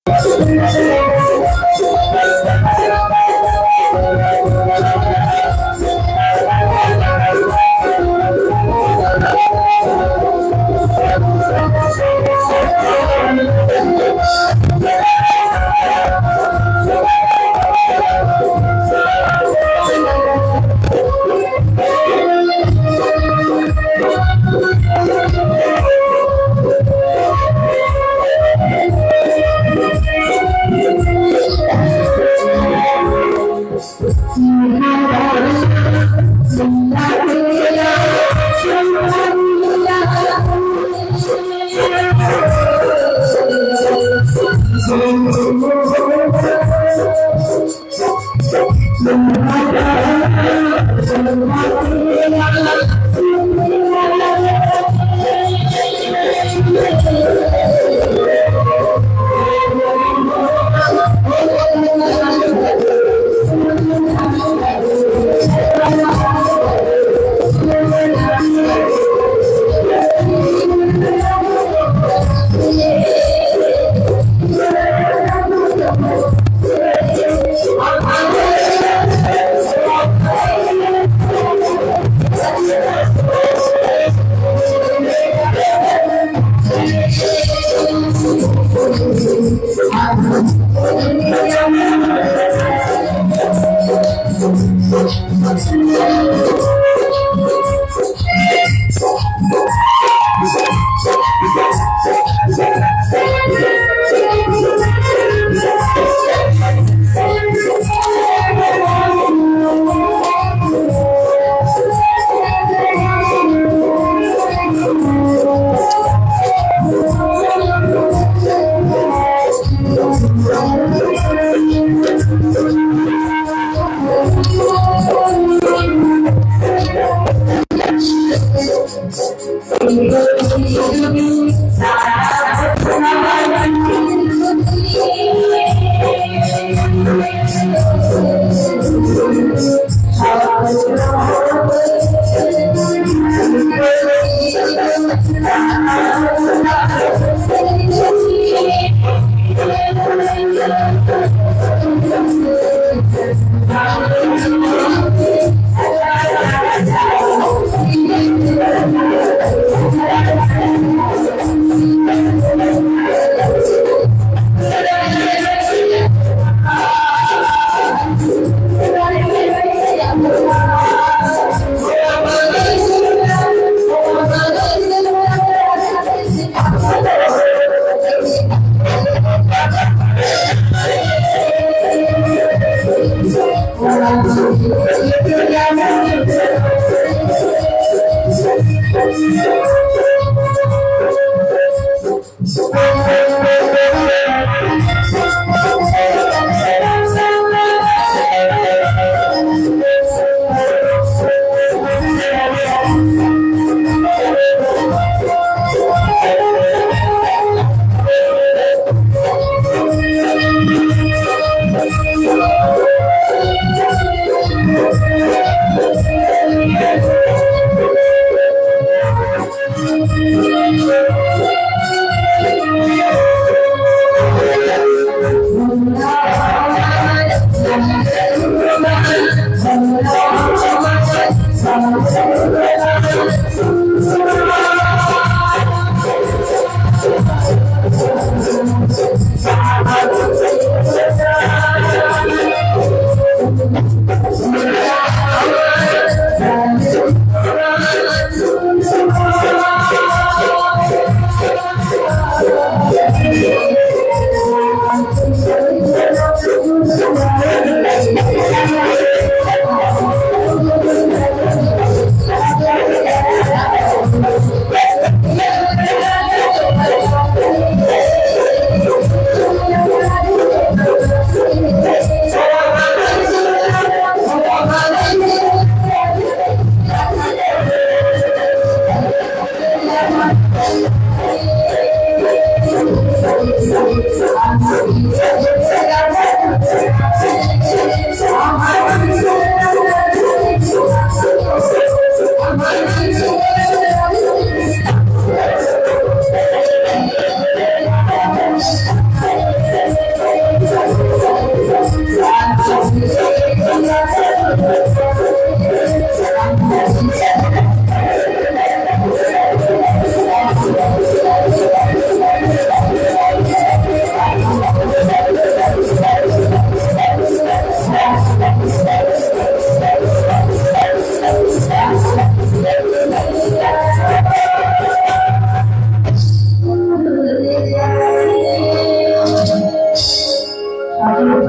Hey!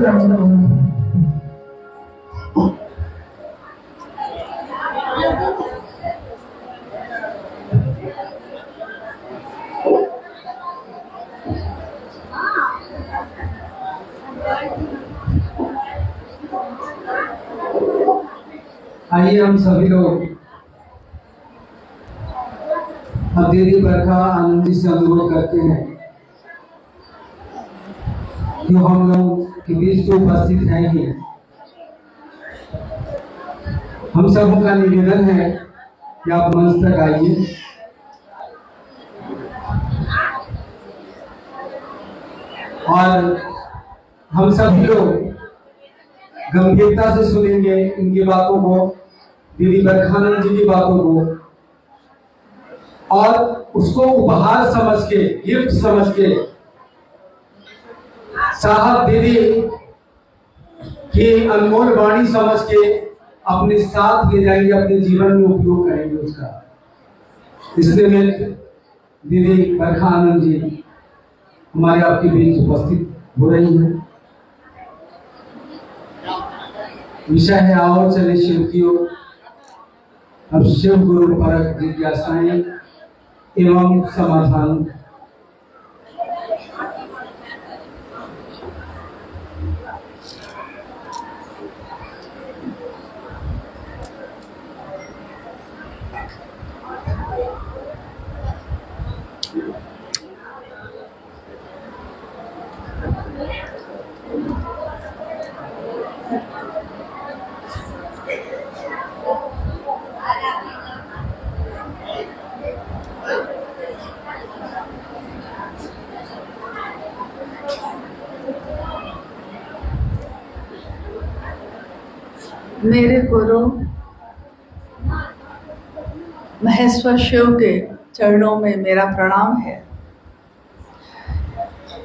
आइए हम सभी लोग अब दीदी बरखा आनंद जी से अनुरोध करते हैं जो हम लोग के बीच जो उपस्थित हैं ही, हम सबों का निवेदन है कि आप मंच तक आइए। और हम सभी लोग गंभीरता से सुनेंगे इनकी बातों को, दीदी बरखानंद जी की बातों को, और उसको उपहार समझ के, गिफ्ट समझ के साहब दीदी की अनमोल वाणी समझ के अपने साथ ले जाएंगे, अपने जीवन में उपयोग करेंगे उसका। इसलिए मैं दीदी बरखानंद जी हमारे आपके बीच उपस्थित हो रही है। विषय है आओ चले शिव की ओर। अब शिव गुरु परक जिज्ञासाएं एवं समाधान। मेरे गुरु महेश्वर शिव के चरणों में मेरा प्रणाम है।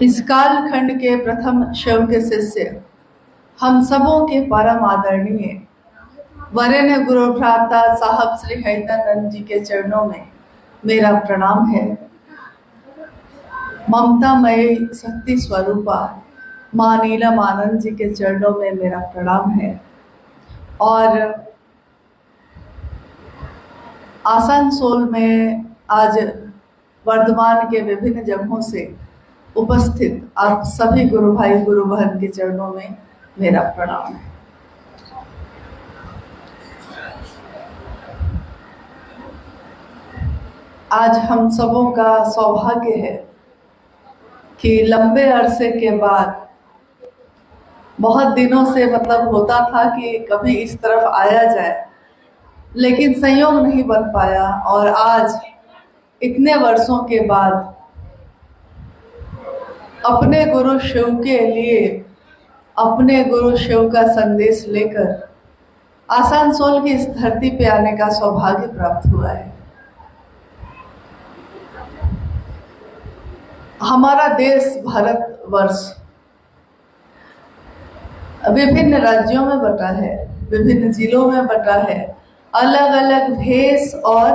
इस कालखंड के प्रथम शिव के शिष्य, हम सबों के परम आदरणीय वरेण्य गुरु भ्राता साहब श्री हैदरानंद जी के चरणों में मेरा प्रणाम है। ममतामयी शक्ति स्वरूपा माँ नीलम आनंद जी के चरणों में मेरा प्रणाम है। और आसनसोल में आज वर्धमान के विभिन्न जगहों से उपस्थित आप सभी गुरु भाई गुरु बहन के चरणों में मेरा प्रणाम है। आज हम सबों का सौभाग्य है कि लंबे अरसे के बाद, बहुत दिनों से होता था कि कभी इस तरफ आया जाए, लेकिन संयोग नहीं बन पाया। और आज इतने वर्षों के बाद अपने गुरु शिव के लिए, अपने गुरु शिव का संदेश लेकर आसनसोल की इस धरती पे आने का सौभाग्य प्राप्त हुआ है। हमारा देश भारतवर्ष विभिन्न राज्यों में बटा है, विभिन्न जिलों में बटा है, अलग अलग भेष और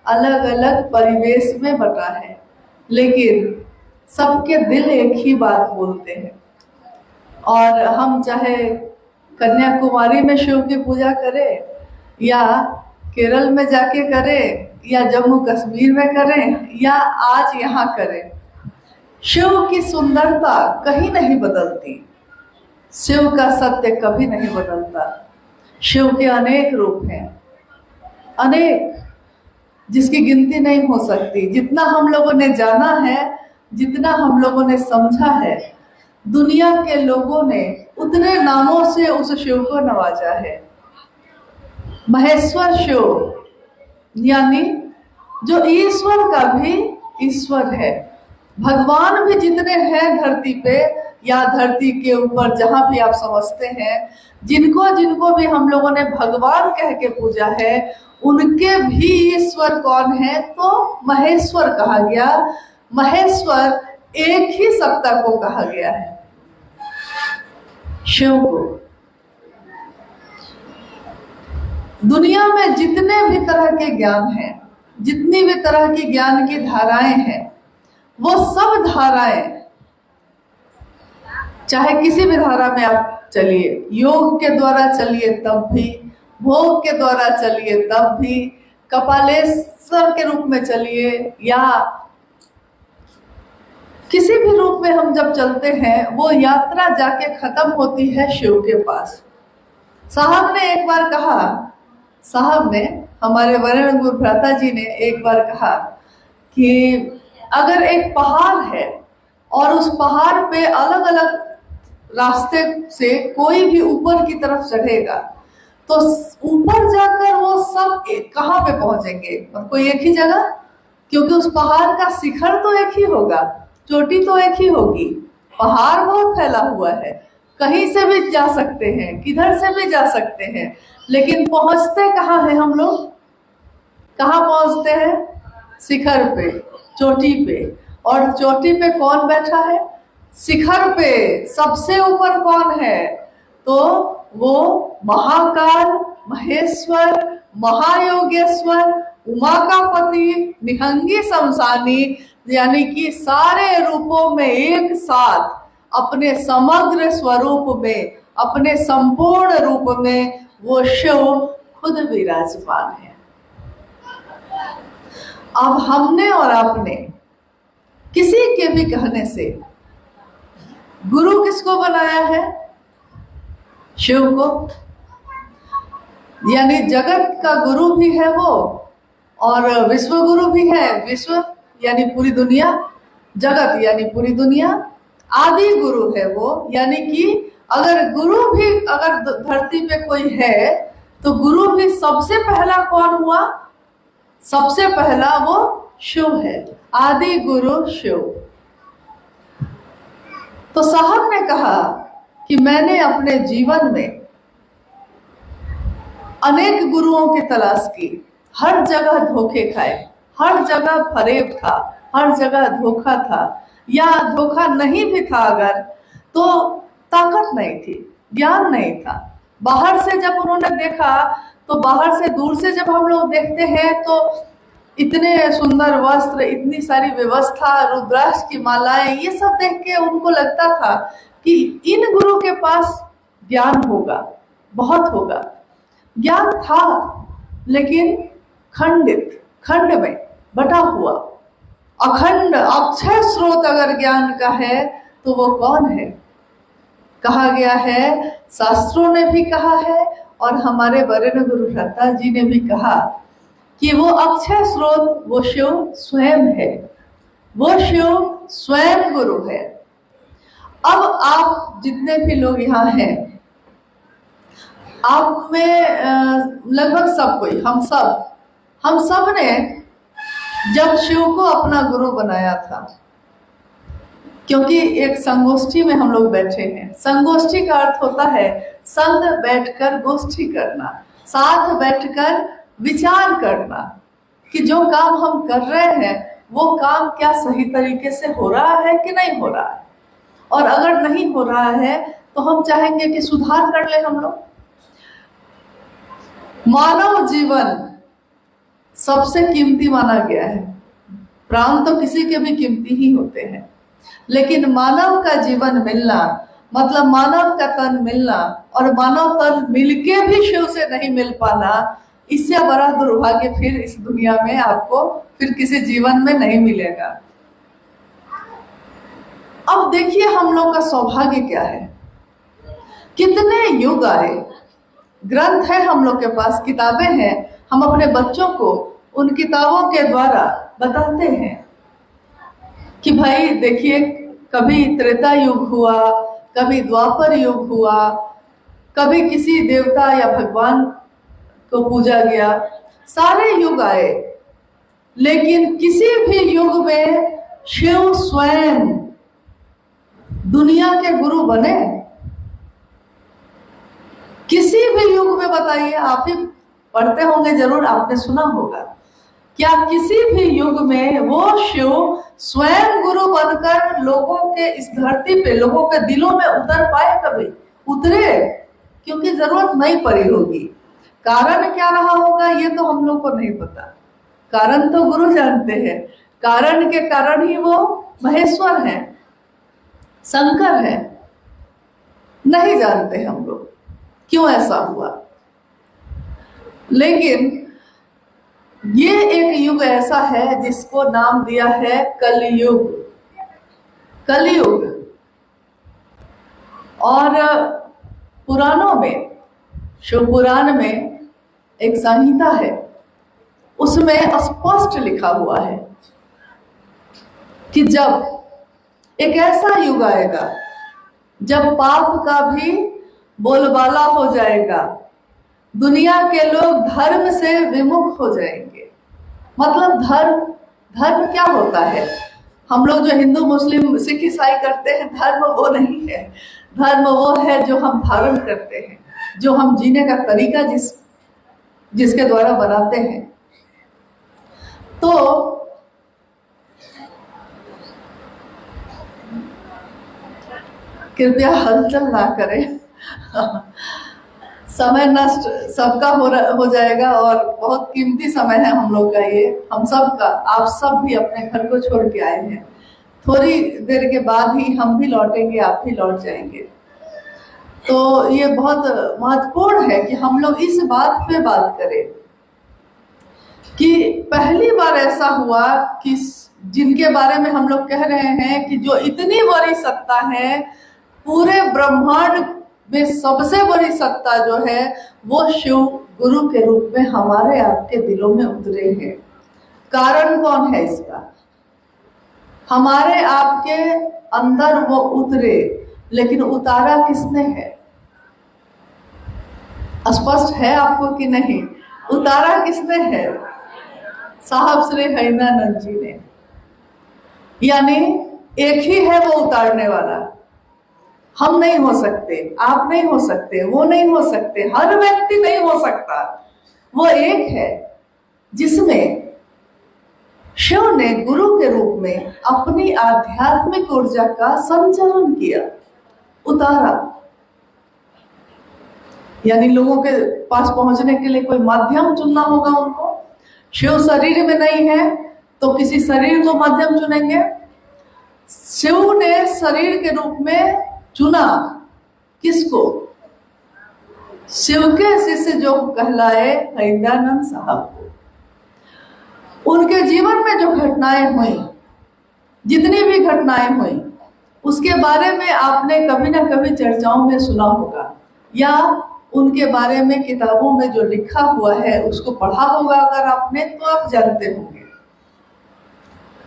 अलग अलग परिवेश में बटा है, लेकिन सबके दिल एक ही बात बोलते हैं। और हम चाहे कन्याकुमारी में शिव की पूजा करें, या केरल में जाके करें, या जम्मू कश्मीर में करें, या आज यहाँ करें, शिव की सुंदरता कहीं नहीं बदलती, शिव का सत्य कभी नहीं बदलता। शिव के अनेक रूप हैं, अनेक, जिसकी गिनती नहीं हो सकती। जितना हम लोगों ने जाना है, जितना हम लोगों ने समझा है, दुनिया के लोगों ने उतने नामों से उस शिव को नवाजा है। महेश्वर शिव यानी जो ईश्वर का भी ईश्वर है। भगवान भी जितने हैं धरती पे या धरती के ऊपर, जहां भी आप समझते हैं, जिनको जिनको भी हम लोगों ने भगवान कह के पूजा है, उनके भी ईश्वर कौन है? तो महेश्वर कहा गया। महेश्वर एक ही सत्ता को कहा गया है, शिव को। दुनिया में जितने भी तरह के ज्ञान हैं, जितनी भी तरह की ज्ञान की धाराएं हैं, वो सब धाराएं चाहे किसी भी धारा में आप चलिए, योग के द्वारा चलिए तब भी, भोग के द्वारा चलिए तब भी, कपालेश्वर के रूप में चलिए या किसी भी रूप में हम जब चलते हैं, वो यात्रा जाके खत्म होती है शिव के पास। साहब ने एक बार कहा, हमारे वरण गुरु भ्राता जी ने एक बार कहा कि अगर एक पहाड़ है और उस पहाड़ पे अलग अलग रास्ते से कोई भी ऊपर की तरफ चढ़ेगा तो ऊपर जाकर वो सब कहाँ पे पहुंचेंगे? कोई एक ही जगह, क्योंकि उस पहाड़ का शिखर तो एक ही होगा, चोटी तो एक ही होगी। पहाड़ बहुत फैला हुआ है, कहीं से भी जा सकते हैं, किधर से भी जा सकते हैं, लेकिन पहुंचते कहाँ हैं हम लोग? कहाँ पहुंचते हैं? शिखर पे, चोटी पे। और चोटी पे कौन बैठा है? शिखर पे सबसे ऊपर कौन है? तो वो महाकाल, महेश्वर, महायोगेश्वर, उमा का पति, निहंगी शमशानी, यानी कि सारे रूपों में एक साथ अपने समग्र स्वरूप में, अपने संपूर्ण रूप में वो शिव खुद विराजमान है। अब हमने और आपने किसी के भी कहने से गुरु किसको बनाया है? शिव को। यानी जगत का गुरु भी है वो, और विश्व गुरु भी है। विश्व यानी पूरी दुनिया, जगत यानी पूरी दुनिया। आदि गुरु है वो, यानी कि अगर गुरु भी अगर धरती पे कोई है तो गुरु भी सबसे पहला कौन हुआ? सबसे पहला वो शिव है, आदि गुरु शिव। तो साहब ने कहा कि मैंने अपने जीवन में अनेक गुरुओं की तलाश की, हर जगह धोखे खाए, हर जगह फरेब था, हर जगह धोखा था, या धोखा नहीं भी था अगर तो ताकत नहीं थी, ज्ञान नहीं था। बाहर से जब उन्होंने देखा तो बाहर से, दूर से जब हम लोग देखते हैं तो इतने सुंदर वस्त्र, इतनी सारी व्यवस्था, रुद्राक्ष की मालाएं, ये सब देख के उनको लगता था कि इन गुरु के पास ज्ञान होगा, बहुत होगा। ज्ञान था लेकिन खंडित, खंड में बटा हुआ। अखंड अक्षय स्रोत अगर ज्ञान का है तो वो कौन है? कहा गया है, शास्त्रों ने भी कहा है और हमारे वरेण्य गुरु भ्राता जी ने भी कहा कि वो अक्षय स्रोत वो शिव स्वयं है, वो शिव स्वयं गुरु है। अब आप जितने भी लोग यहाँ हैं, आप में लगभग सब कोई, हम सब ने जब शिव को अपना गुरु बनाया था, क्योंकि एक संगोष्ठी में हम लोग बैठे हैं। संगोष्ठी का अर्थ होता है संग बैठकर गोष्ठी करना, साथ बैठकर विचार करना कि जो काम हम कर रहे हैं वो काम क्या सही तरीके से हो रहा है कि नहीं हो रहा है, और अगर नहीं हो रहा है तो हम चाहेंगे कि सुधार कर ले हम लोग। मानव जीवन सबसे कीमती माना गया है। प्राण तो किसी के भी कीमती ही होते हैं, लेकिन मानव का जीवन मिलना, मतलब मानव का तन मिलना, और मानव तन मिलके भी शिव से नहीं मिल पाना, इससे बड़ा दुर्भाग्य फिर इस दुनिया में आपको फिर किसी जीवन में नहीं मिलेगा। अब देखिए हम लोग का सौभाग्य क्या है, कितने युग आए, ग्रंथ है हम लोग के पास, किताबें हैं, हम अपने बच्चों को उन किताबों के द्वारा बताते हैं कि भाई देखिए, कभी त्रेता युग हुआ, कभी द्वापर युग हुआ, कभी किसी देवता या भगवान को पूजा गया, सारे युग आए, लेकिन किसी भी युग में शिव स्वयं दुनिया के गुरु बने? किसी भी युग में बताइए, आप ही पढ़ते होंगे जरूर, आपने सुना होगा, क्या किसी भी युग में वो शिव स्वयं गुरु बनकर लोगों के इस धरती पे, लोगों के दिलों में उतर पाए? कभी उतरे? क्योंकि जरूरत नहीं पड़ी होगी। कारण क्या रहा होगा ये तो हम लोग को नहीं पता, कारण तो गुरु जानते हैं। कारण के कारण ही वो महेश्वर है, शंकर है। नहीं जानते हम लोग क्यों ऐसा हुआ। लेकिन ये एक युग ऐसा है जिसको नाम दिया है कलयुग। कलयुग। और पुराणों में, शिव पुराण में एक संहिता है, उसमें स्पष्ट लिखा हुआ है कि जब एक ऐसा युग आएगा जब पाप का भी बोलबाला हो जाएगा, दुनिया के लोग धर्म से विमुख हो जाएंगे। मतलब धर्म क्या होता है? हम लोग जो हिंदू मुस्लिम सिख ईसाई करते हैं, धर्म वो नहीं है। धर्म वो है जो हम धारण करते हैं, जो हम जीने का तरीका जिसके द्वारा बनाते हैं। तो कृपया हलचल ना करें समय नष्ट सबका हो जाएगा और बहुत कीमती समय है हम लोग का ये, हम सब का। आप सब भी अपने घर को छोड़ के आए हैं, थोड़ी देर के बाद ही हम भी लौटेंगे, आप भी लौट जाएंगे। तो ये बहुत महत्वपूर्ण है कि हम लोग इस बात पे बात करें कि पहली बार ऐसा हुआ कि जिनके बारे में हम लोग कह रहे हैं कि जो इतनी बड़ी सत्ता है, पूरे ब्रह्मांड में सबसे बड़ी सत्ता जो है वो शिव गुरु के रूप में हमारे आपके दिलों में उतरे हैं। कारण कौन है इसका? हमारे आपके अंदर वो उतरे, लेकिन उतारा किसने है? स्पष्ट है आपको कि नहीं? उतारा किसने है? साहब श्री हरिनानंद जी ने। यानी एक ही है वो उतारने वाला। हम नहीं हो सकते, आप नहीं हो सकते, वो नहीं हो सकते, हर व्यक्ति नहीं हो सकता। वो एक है जिसमें शिव ने गुरु के रूप में अपनी आध्यात्मिक ऊर्जा का संचरण किया, उतारा। यानी लोगों के पास पहुंचने के लिए कोई माध्यम चुनना होगा उनको। शिव शरीर में नहीं है तो किसी शरीर को माध्यम चुनेंगे। शिव ने शरीर के रूप में चुना किसको? शिव के शिष्य जो कहलाए हरिनानंद साहब को। उनके जीवन में जो घटनाएं हुई, जितनी भी घटनाएं हुई, उसके बारे में आपने कभी ना कभी चर्चाओं में सुना होगा, या उनके बारे में किताबों में जो लिखा हुआ है उसको पढ़ा होगा अगर आपने, तो आप जानते होंगे।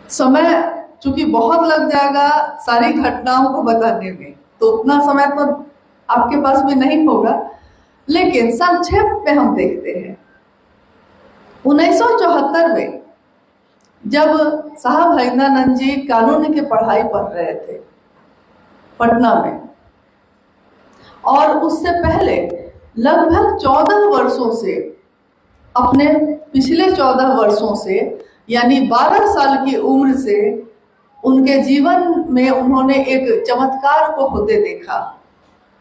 समय चूंकि बहुत लग जाएगा सारी घटनाओं को बताने में, तो उतना समय तो आपके पास भी नहीं होगा, लेकिन संक्षेप में हम देखते हैं। 1974 में जब साहब हरिनानंद जी कानून की पढ़ाई पढ़ रहे थे पटना में, और उससे पहले लगभग 14 वर्षों से, अपने पिछले 14 वर्षों से, यानी 12 साल की उम्र से उनके जीवन में उन्होंने एक चमत्कार को होते देखा।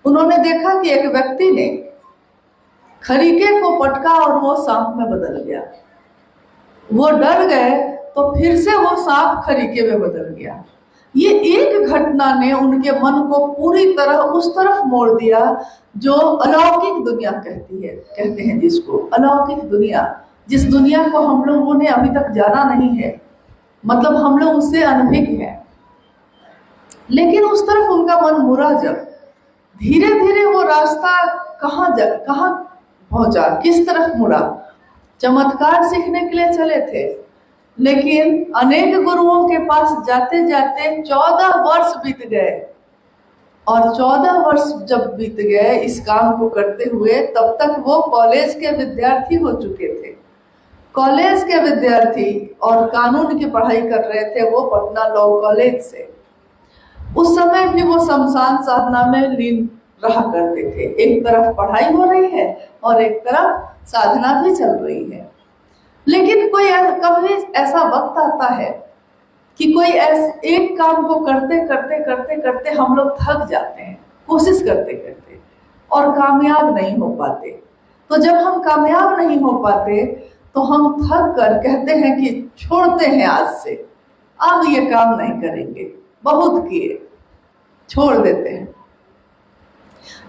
उन्होंने देखा कि एक व्यक्ति ने खरीके को पटका और वो सांप में बदल गया। वो डर गए तो फिर से वो सांप खरीके में बदल गया। ये एक घटना ने उनके मन को पूरी तरह उस तरफ मोड़ दिया जो अलौकिक दुनिया कहते हैं जिसको अलौकिक दुनिया, जिस दुनिया को हम लोगों ने अभी तक जाना नहीं है, मतलब हम लोग उससे अनभिज्ञ हैं। लेकिन उस तरफ उनका मन मुड़ा जब धीरे धीरे वो रास्ता कहाँ पहुंचा, किस तरफ मुड़ा। चमत्कार सीखने के लिए चले थे, लेकिन अनेक गुरुओं के पास जाते जाते 14 वर्ष बीत गए। और 14 वर्ष जब बीत गए इस काम को करते हुए, तब तक वो कॉलेज के विद्यार्थी हो चुके थे। कॉलेज के विद्यार्थी और कानून की पढ़ाई कर रहे थे वो पटना लॉ कॉलेज से। उस समय भी वो शमशान साधना में लीन रहा करते थे। एक तरफ पढ़ाई हो रही है और एक तरफ साधना भी चल रही है। लेकिन कोई कभी ऐसा वक्त आता है कि कोई एक काम को करते करते करते करते हम लोग थक जाते हैं, कोशिश करते करते, और कामयाब नहीं हो पाते। तो जब हम कामयाब नहीं हो पाते तो हम थक कर कहते हैं कि छोड़ते हैं, आज से अब ये काम नहीं करेंगे, बहुत किए, छोड़ देते हैं।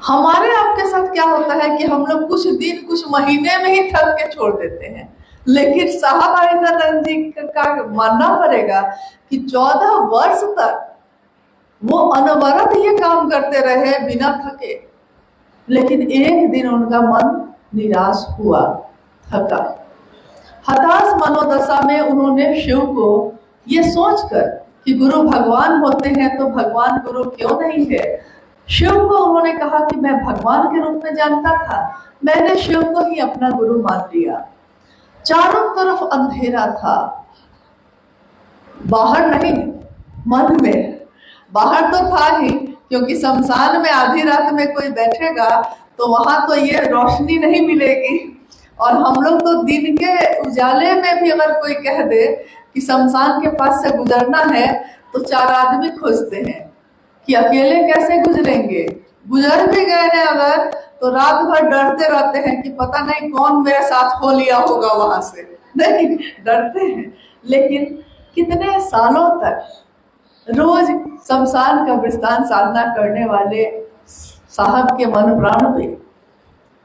हमारे आपके साथ क्या होता है कि हम लोग कुछ दिन कुछ महीने में ही थक के छोड़ देते हैं, लेकिन साहब आरिंदानंद जी का मानना पड़ेगा कि 14 वर्ष तक वो अनवरत ये काम करते रहे बिना थके। लेकिन एक दिन उनका मन निराश हुआ, थका। हताश मनोदशा में उन्होंने शिव को ये सोचकर कि गुरु भगवान होते हैं तो भगवान गुरु क्यों नहीं है, शिव को उन्होंने कहा कि मैं भगवान के रूप में जानता था, मैंने शिव को ही अपना गुरु मान लिया। चारों तरफ अंधेरा था, बाहर नहीं, मन में। बाहर तो था ही, क्योंकि शमशान में आधी रात में कोई बैठेगा तो वहां तो ये रोशनी नहीं मिलेगी। और हम लोग तो दिन के उजाले में भी अगर कोई कह दे कि शमशान के पास से गुजरना है तो 4 आदमी खोजते हैं कि अकेले कैसे गुजरेंगे। गुजर भी गए हैं अगर तो रात भर डरते रहते हैं कि पता नहीं कौन मेरे साथ हो लिया होगा वहां से, नहीं डरते हैं। लेकिन कितने सालों तक रोज शमशान कब्रिस्तान साधना करने वाले साहब के मन प्राण पे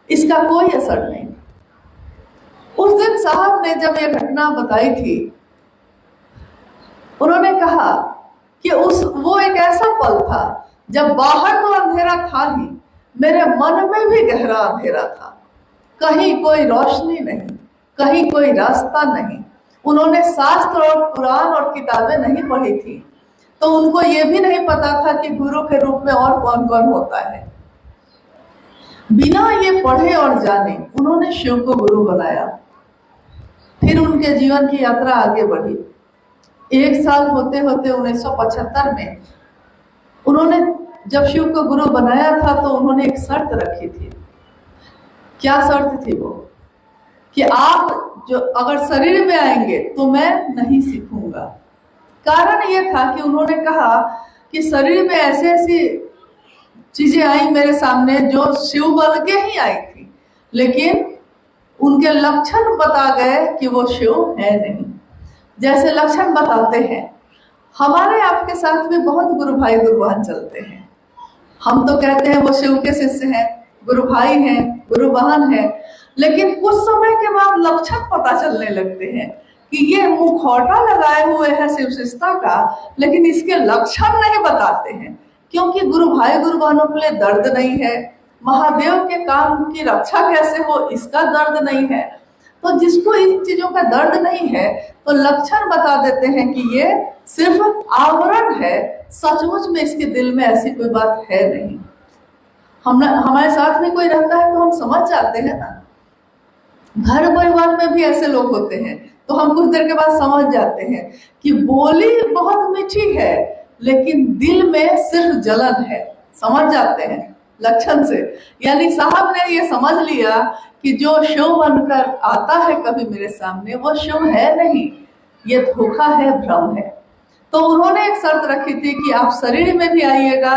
इसका कोई असर नहीं। उस दिन साहब ने जब ये घटना बताई थी, उन्होंने कहा कि वो एक ऐसा पल था जब बाहर तो अंधेरा था ही, मेरे मन में भी गहरा अंधेरा था। कहीं कोई रोशनी नहीं, कहीं कोई रास्ता नहीं। उन्होंने शास्त्र और कुरान और किताबें नहीं पढ़ी थी, तो उनको ये भी नहीं पता था कि गुरु के रूप में और कौन कौन होता है। बिना ये पढ़े और जाने उन्होंने शिव को गुरु बनाया। फिर उनके जीवन की यात्रा आगे बढ़ी। 1 साल होते होते 1975 में उन्होंने जब शिव को गुरु बनाया था तो उन्होंने एक शर्त रखी थी। क्या शर्त थी वो? कि आप जो अगर शरीर में आएंगे तो मैं नहीं सीखूंगा। कारण ये था कि उन्होंने कहा कि शरीर में ऐसी ऐसी चीजें आई मेरे सामने जो शिव बन के ही आई थी, लेकिन उनके लक्षण बता गए कि वो शिव है नहीं। जैसे लक्षण बताते हैं, हमारे आपके साथ भी बहुत गुरु भाई गुरु बहन चलते हैं। हम तो कहते हैं वो शिव के शिष्य हैं, गुरु भाई हैं, गुरु बहन हैं, लेकिन कुछ समय के बाद लक्षण पता चलने लगते हैं कि ये मुखौटा लगाए हुए है शिव शिष्यता का, लेकिन इसके लक्षण नहीं बताते हैं। क्योंकि गुरु भाई गुरु बहनों के लिए दर्द नहीं है, महादेव के काम की रक्षा कैसे हो इसका दर्द नहीं है। तो जिसको इन चीजों का दर्द नहीं है तो लक्षण बता देते हैं कि ये सिर्फ आवरण है, सचमुच में इसके दिल में ऐसी कोई बात है नहीं। हमारे साथ में कोई रहता है तो हम समझ जाते हैं ना। घर परिवार में भी ऐसे लोग होते हैं तो हम कुछ देर के बाद समझ जाते हैं कि बोली बहुत मीठी है लेकिन दिल में सिर्फ जलन है। समझ जाते हैं लक्षण से। यानी साहब ने ये समझ लिया कि जो शिव बनकर आता है कभी मेरे सामने वो शिव है नहीं, ये धोखा है, भ्रम है। तो उन्होंने एक शर्त रखी थी कि आप शरीर में भी आइएगा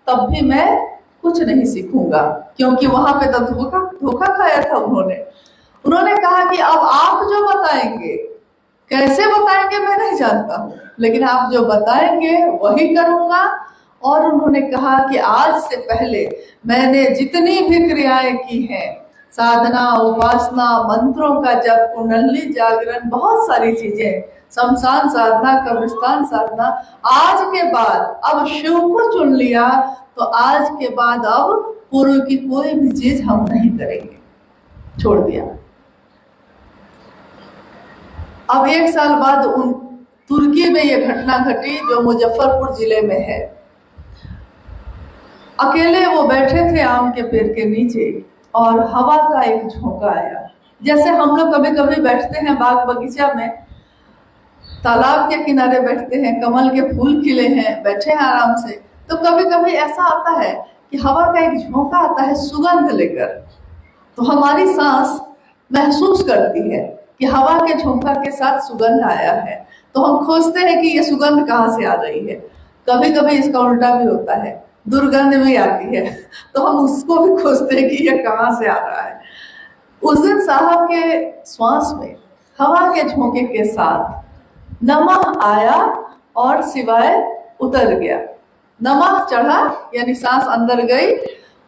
तब भी मैं कुछ नहीं सीखूंगा, क्योंकि वहां पे तो धोखा खाया था उन्होंने कहा कि अब आप जो बताएंगे, कैसे बताएंगे मैं नहीं जानता हूँ, लेकिन आप जो बताएंगे वही करूंगा। और उन्होंने कहा कि आज से पहले मैंने जितनी भी क्रियाएं की हैं, साधना, उपासना, मंत्रों का जप, कुंडली जागरण, बहुत सारी चीजें, शमशान साधना, कब्रिस्तान साधना, आज के बाद अब शिव को चुन लिया तो आज के बाद अब पूर्व की कोई भी चीज हम नहीं करेंगे, छोड़ दिया। अब 1 साल बाद तुर्की में ये घटना घटी जो मुजफ्फरपुर जिले में है। अकेले वो बैठे थे आम के पेड़ के नीचे और हवा का एक झोंका आया। जैसे हम लोग कभी कभी बैठते हैं बाग बगीचा में, तालाब के किनारे बैठते हैं, कमल के फूल खिले हैं, बैठे हैं आराम से, तो कभी कभी ऐसा आता है कि हवा का एक झोंका आता है सुगंध लेकर, तो हमारी सांस महसूस करती है कि हवा के झोंका के साथ सुगंध आया है, तो हम खोजते हैं कि ये सुगंध कहाँ से आ रही है। कभी कभी इसका उल्टा भी होता है, दुर्गंध भी आती है, तो हम उसको भी खोजते हैं कि ये कहाँ से आ रहा है। उस दिन साहब के श्वास में हवा के झोंके के साथ नमः आया और सिवाय उतर गया। नमः चढ़ा यानी सांस अंदर गई,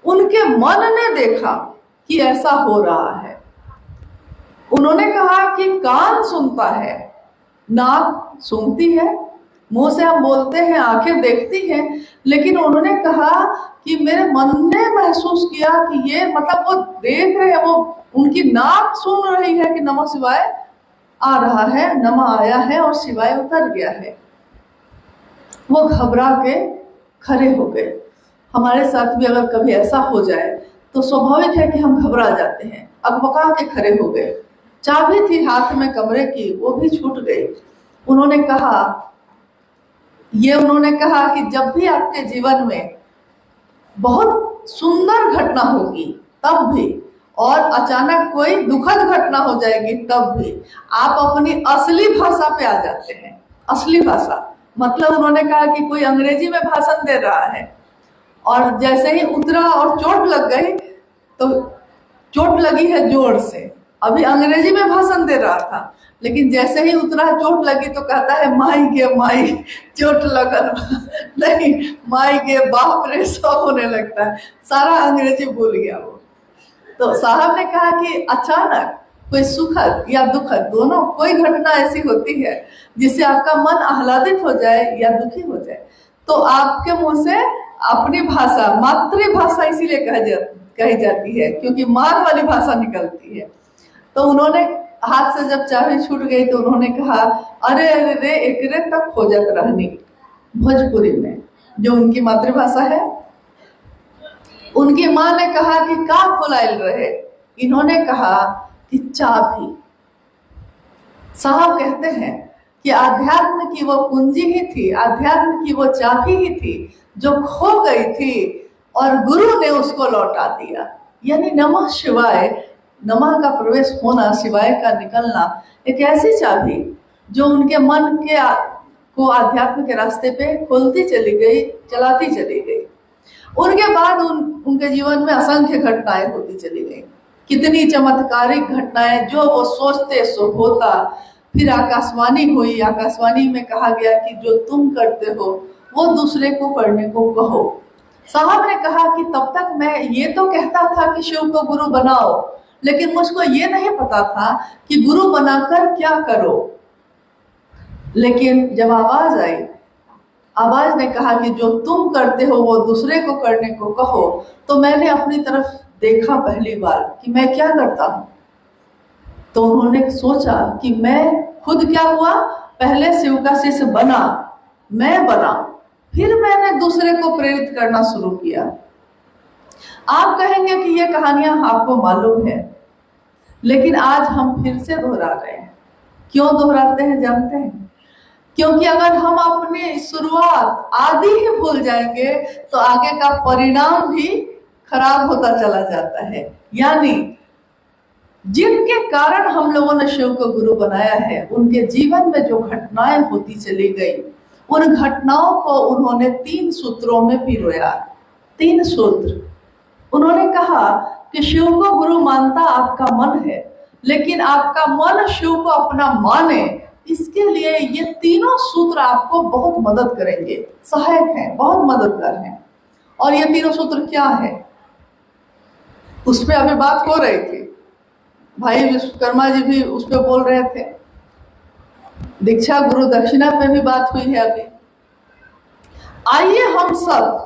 उनके मन ने देखा कि ऐसा हो रहा है। उन्होंने कहा कि कान सुनता है, नाक सूंघती है, मुंह से हम बोलते हैं, आंखें देखती हैं, लेकिन उन्होंने कहा कि मेरे मन ने महसूस किया कि ये मतलब वो देख रहे हैं, वो उनकी नाक सुन रही है कि नमः शिवाय आ रहा है, नमः आया है और शिवाय उतर गया है। वो घबरा के खड़े हो गए। हमारे साथ भी अगर कभी ऐसा हो जाए तो स्वाभाविक है कि हम घबरा जाते हैं, अकबका के खड़े हो गए। चाबी थी हाथ में कमरे की, वो भी छूट गई। उन्होंने कहा कि जब भी आपके जीवन में बहुत सुंदर घटना होगी तब भी, और अचानक कोई दुखद घटना हो जाएगी तब भी, आप अपनी असली भाषा पे आ जाते हैं। असली भाषा मतलब उन्होंने कहा कि कोई अंग्रेजी में भाषण दे रहा है और जैसे ही उतरा और चोट लग गई, तो चोट लगी है जोर से, अभी अंग्रेजी में भाषण दे रहा था, लेकिन जैसे ही उतरा चोट लगी तो कहता है माई गे माई चोट लगल नहीं, माई गे बाप रे, सब होने लगता है, सारा अंग्रेजी भूल गया वो। तो साहब ने कहा कि अचानक कोई सुखद या दुखद, दोनों कोई घटना ऐसी होती है जिससे आपका मन आह्लादित हो जाए या दुखी हो जाए, तो आपके मुंह से अपनी भाषा, मातृभाषा इसीलिए कही जाती है क्योंकि माँ वाली भाषा निकलती है। तो उन्होंने हाथ से जब चाबी छूट गई तो उन्होंने कहा अरे अरे रे एकरे तक खोजत रहनी, भोजपुरी में जो उनकी मातृभाषा है। उनकी माँ ने कहा कि का खोलाइल रहे, इन्होंने कहा कि चाबी। साहब कहते हैं कि आध्यात्म की वो कुंजी ही थी, आध्यात्म की वो चाबी ही थी जो खो गई थी और गुरु ने उसको लौटा दिया। यानी नमः शिवाय, नमः का प्रवेश होना, शिवाय का निकलना, एक ऐसी चाबी जो उनके मन के को आध्यात्म के रास्ते पे खोलती चली गई, चलाती चली गई। उनके बाद उनके जीवन में असंख्य घटनाएं होती चली गई, कितनी चमत्कारिक घटनाएं, जो वो सोचते सो होता। फिर आकाशवाणी हुई, आकाशवाणी में कहा गया कि जो तुम करते हो वो दूसरे को करने को कहो। साहब ने कहा कि तब तक मैं ये तो कहता था कि शिव को गुरु बनाओ, लेकिन मुझको ये नहीं पता था कि गुरु बनाकर क्या करो। लेकिन जब आवाज आई, आवाज ने कहा कि जो तुम करते हो वो दूसरे को करने को कहो, तो मैंने अपनी तरफ देखा पहली बार कि मैं क्या करता हूँ। तो उन्होंने सोचा कि मैं खुद क्या हुआ, पहले शिव का शिष्य बना, मैं बना, फिर मैंने दूसरे को प्रेरित करना शुरू किया। आप कहेंगे कि ये कहानियां आपको मालूम है, लेकिन आज हम फिर से दोहरा रहे हैं। क्यों दोहराते हैं जानते हैं? क्योंकि अगर हम अपनी शुरुआत आदि ही भूल जाएंगे तो आगे का परिणाम भी खराब होता चला जाता है। यानी जिनके कारण हम लोगों ने शिव को गुरु बनाया है, उनके जीवन में जो घटनाएं होती चली गई, उन घटनाओं को उन्होंने 3 सूत्रों में पिरोया। 3 सूत्र। उन्होंने कहा कि शिव को गुरु मानता आपका मन है, लेकिन आपका मन शिव को अपना माने, इसके लिए ये तीनों सूत्र आपको बहुत मदद करेंगे, सहायक हैं, बहुत मददगार हैं। और ये तीनों सूत्र क्या है, उस पर अभी बात हो रही थी, भाई विश्वकर्मा जी भी उस पर बोल रहे थे, दीक्षा गुरु दक्षिणा पे भी बात हुई है अभी। आइए हम सब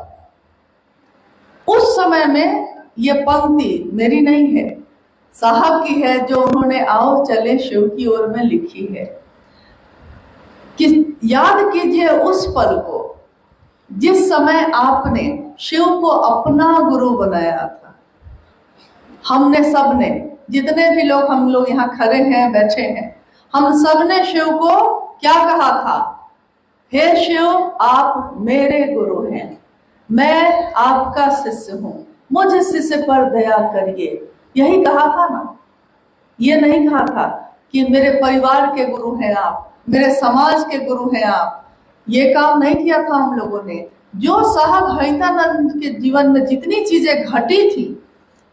उस समय में, ये पंक्ति मेरी नहीं है, साहब की है, जो उन्होंने आओ चले शिव की ओर में लिखी है, कि याद कीजिए उस पल को जिस समय आपने शिव को अपना गुरु बनाया था। हमने सबने, जितने भी लोग हम लोग यहाँ खड़े हैं, बैठे हैं, हम सबने शिव को क्या कहा था? हे शिव, आप मेरे गुरु हैं, मैं आपका शिष्य हूं, मुझ शिष्य पर दया करिए। यही कहा था ना? ये नहीं कहा था कि मेरे परिवार के गुरु हैं आप, मेरे समाज के गुरु हैं आप। ये काम नहीं किया था हम लोगों ने। जो साहब हरितानंद के जीवन में जितनी चीजें घटी थी,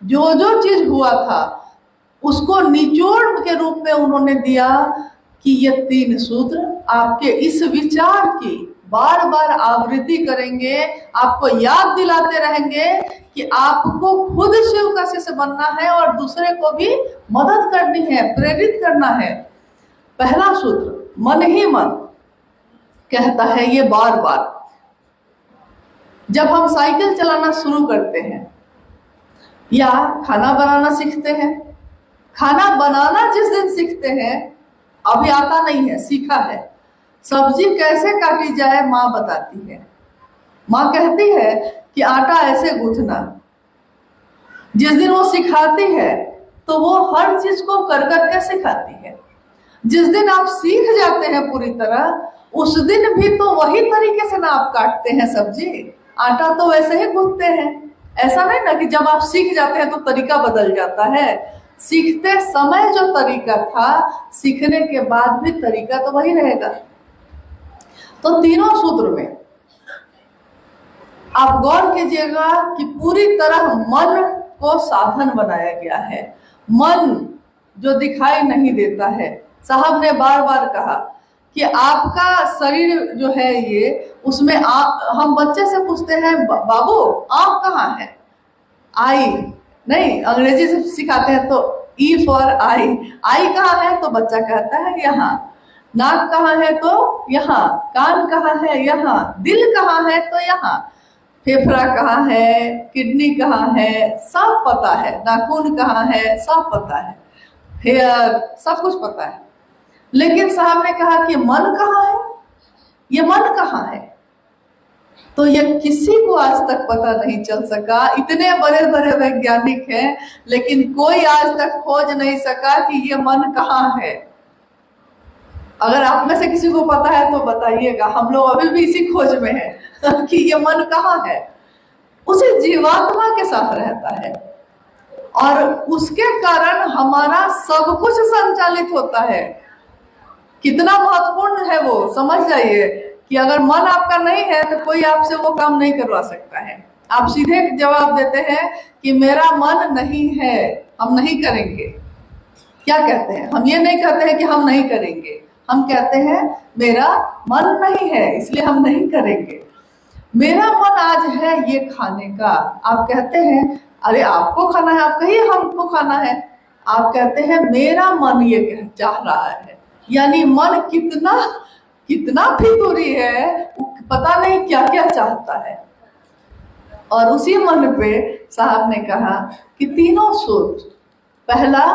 जो जो चीज हुआ था, उसको निचोड़ के रूप में उन्होंने दिया कि ये 3 सूत्र आपके इस विचार की बार बार आवृत्ति करेंगे, आपको याद दिलाते रहेंगे कि आपको खुद शिव का शिष्य बनना है और दूसरे को भी मदद करनी है, प्रेरित करना है। पहला सूत्र, मन ही मन कहता है ये बार बार। जब हम साइकिल चलाना शुरू करते हैं या खाना बनाना सीखते हैं, खाना बनाना जिस दिन सीखते हैं, अभी आता नहीं है, सीखा है, सब्जी कैसे काटी जाए माँ बताती है। माँ कहती है कि आटा ऐसे गूंथना। जिस दिन वो सिखाती है तो वो हर चीज को कर करके सिखाती है। जिस दिन आप सीख जाते हैं पूरी तरह, उस दिन भी तो वही तरीके से ना आप काटते हैं सब्जी, आटा तो वैसे ही गूंथते हैं। ऐसा नहीं ना कि जब आप सीख जाते हैं तो तरीका बदल जाता है। सीखते समय जो तरीका था, सीखने के बाद भी तरीका तो वही रहेगा। तो तीनों सूत्र में आप गौर कीजिएगा कि पूरी तरह मन को साधन बनाया गया है। मन जो दिखाई नहीं देता है, साहब ने बार बार कहा कि आपका शरीर जो है ये, उसमें हम बच्चे से पूछते हैं बाबू आँख कहाँ है, आई नहीं, अंग्रेजी से सिखाते हैं तो ई फॉर आई, आई कहाँ है तो बच्चा कहता है यहाँ, नाक कहाँ है तो यहाँ, कान कहाँ है यहाँ, दिल कहाँ है तो यहाँ, फेफड़ा कहाँ है, किडनी कहाँ है, सब पता है, नाखून कहाँ है सब पता है, हेयर सब कुछ पता है। लेकिन साहब ने कहा कि मन कहाँ है, ये मन कहाँ है, तो ये किसी को आज तक पता नहीं चल सका। इतने बड़े बड़े वैज्ञानिक हैं, लेकिन कोई आज तक खोज नहीं सका कि ये मन कहाँ है। अगर आप में से किसी को पता है तो बताइएगा, हम लोग अभी भी इसी खोज में हैं कि ये मन कहाँ है। उसे जीवात्मा के साथ रहता है और उसके कारण हमारा सब कुछ संचालित होता है। कितना महत्वपूर्ण है वो, समझ जाइए कि अगर मन आपका नहीं है तो कोई आपसे वो काम नहीं करवा सकता है। आप सीधे जवाब देते हैं कि मेरा मन नहीं है, हम नहीं करेंगे। क्या कहते हैं? हम ये नहीं कहते हैं कि हम नहीं करेंगे, हम कहते हैं मेरा मन नहीं है इसलिए हम नहीं करेंगे। मेरा मन आज है ये खाने का, आप कहते हैं अरे आपको खाना है, आप कहिए हमको खाना है, आप कहते हैं मेरा मन ये चाह रहा है। यानी मन कितना कितना फितूरी है, पता नहीं क्या क्या चाहता है। और उसी मन पे साहब ने कहा कि तीनों सूत्र, पहला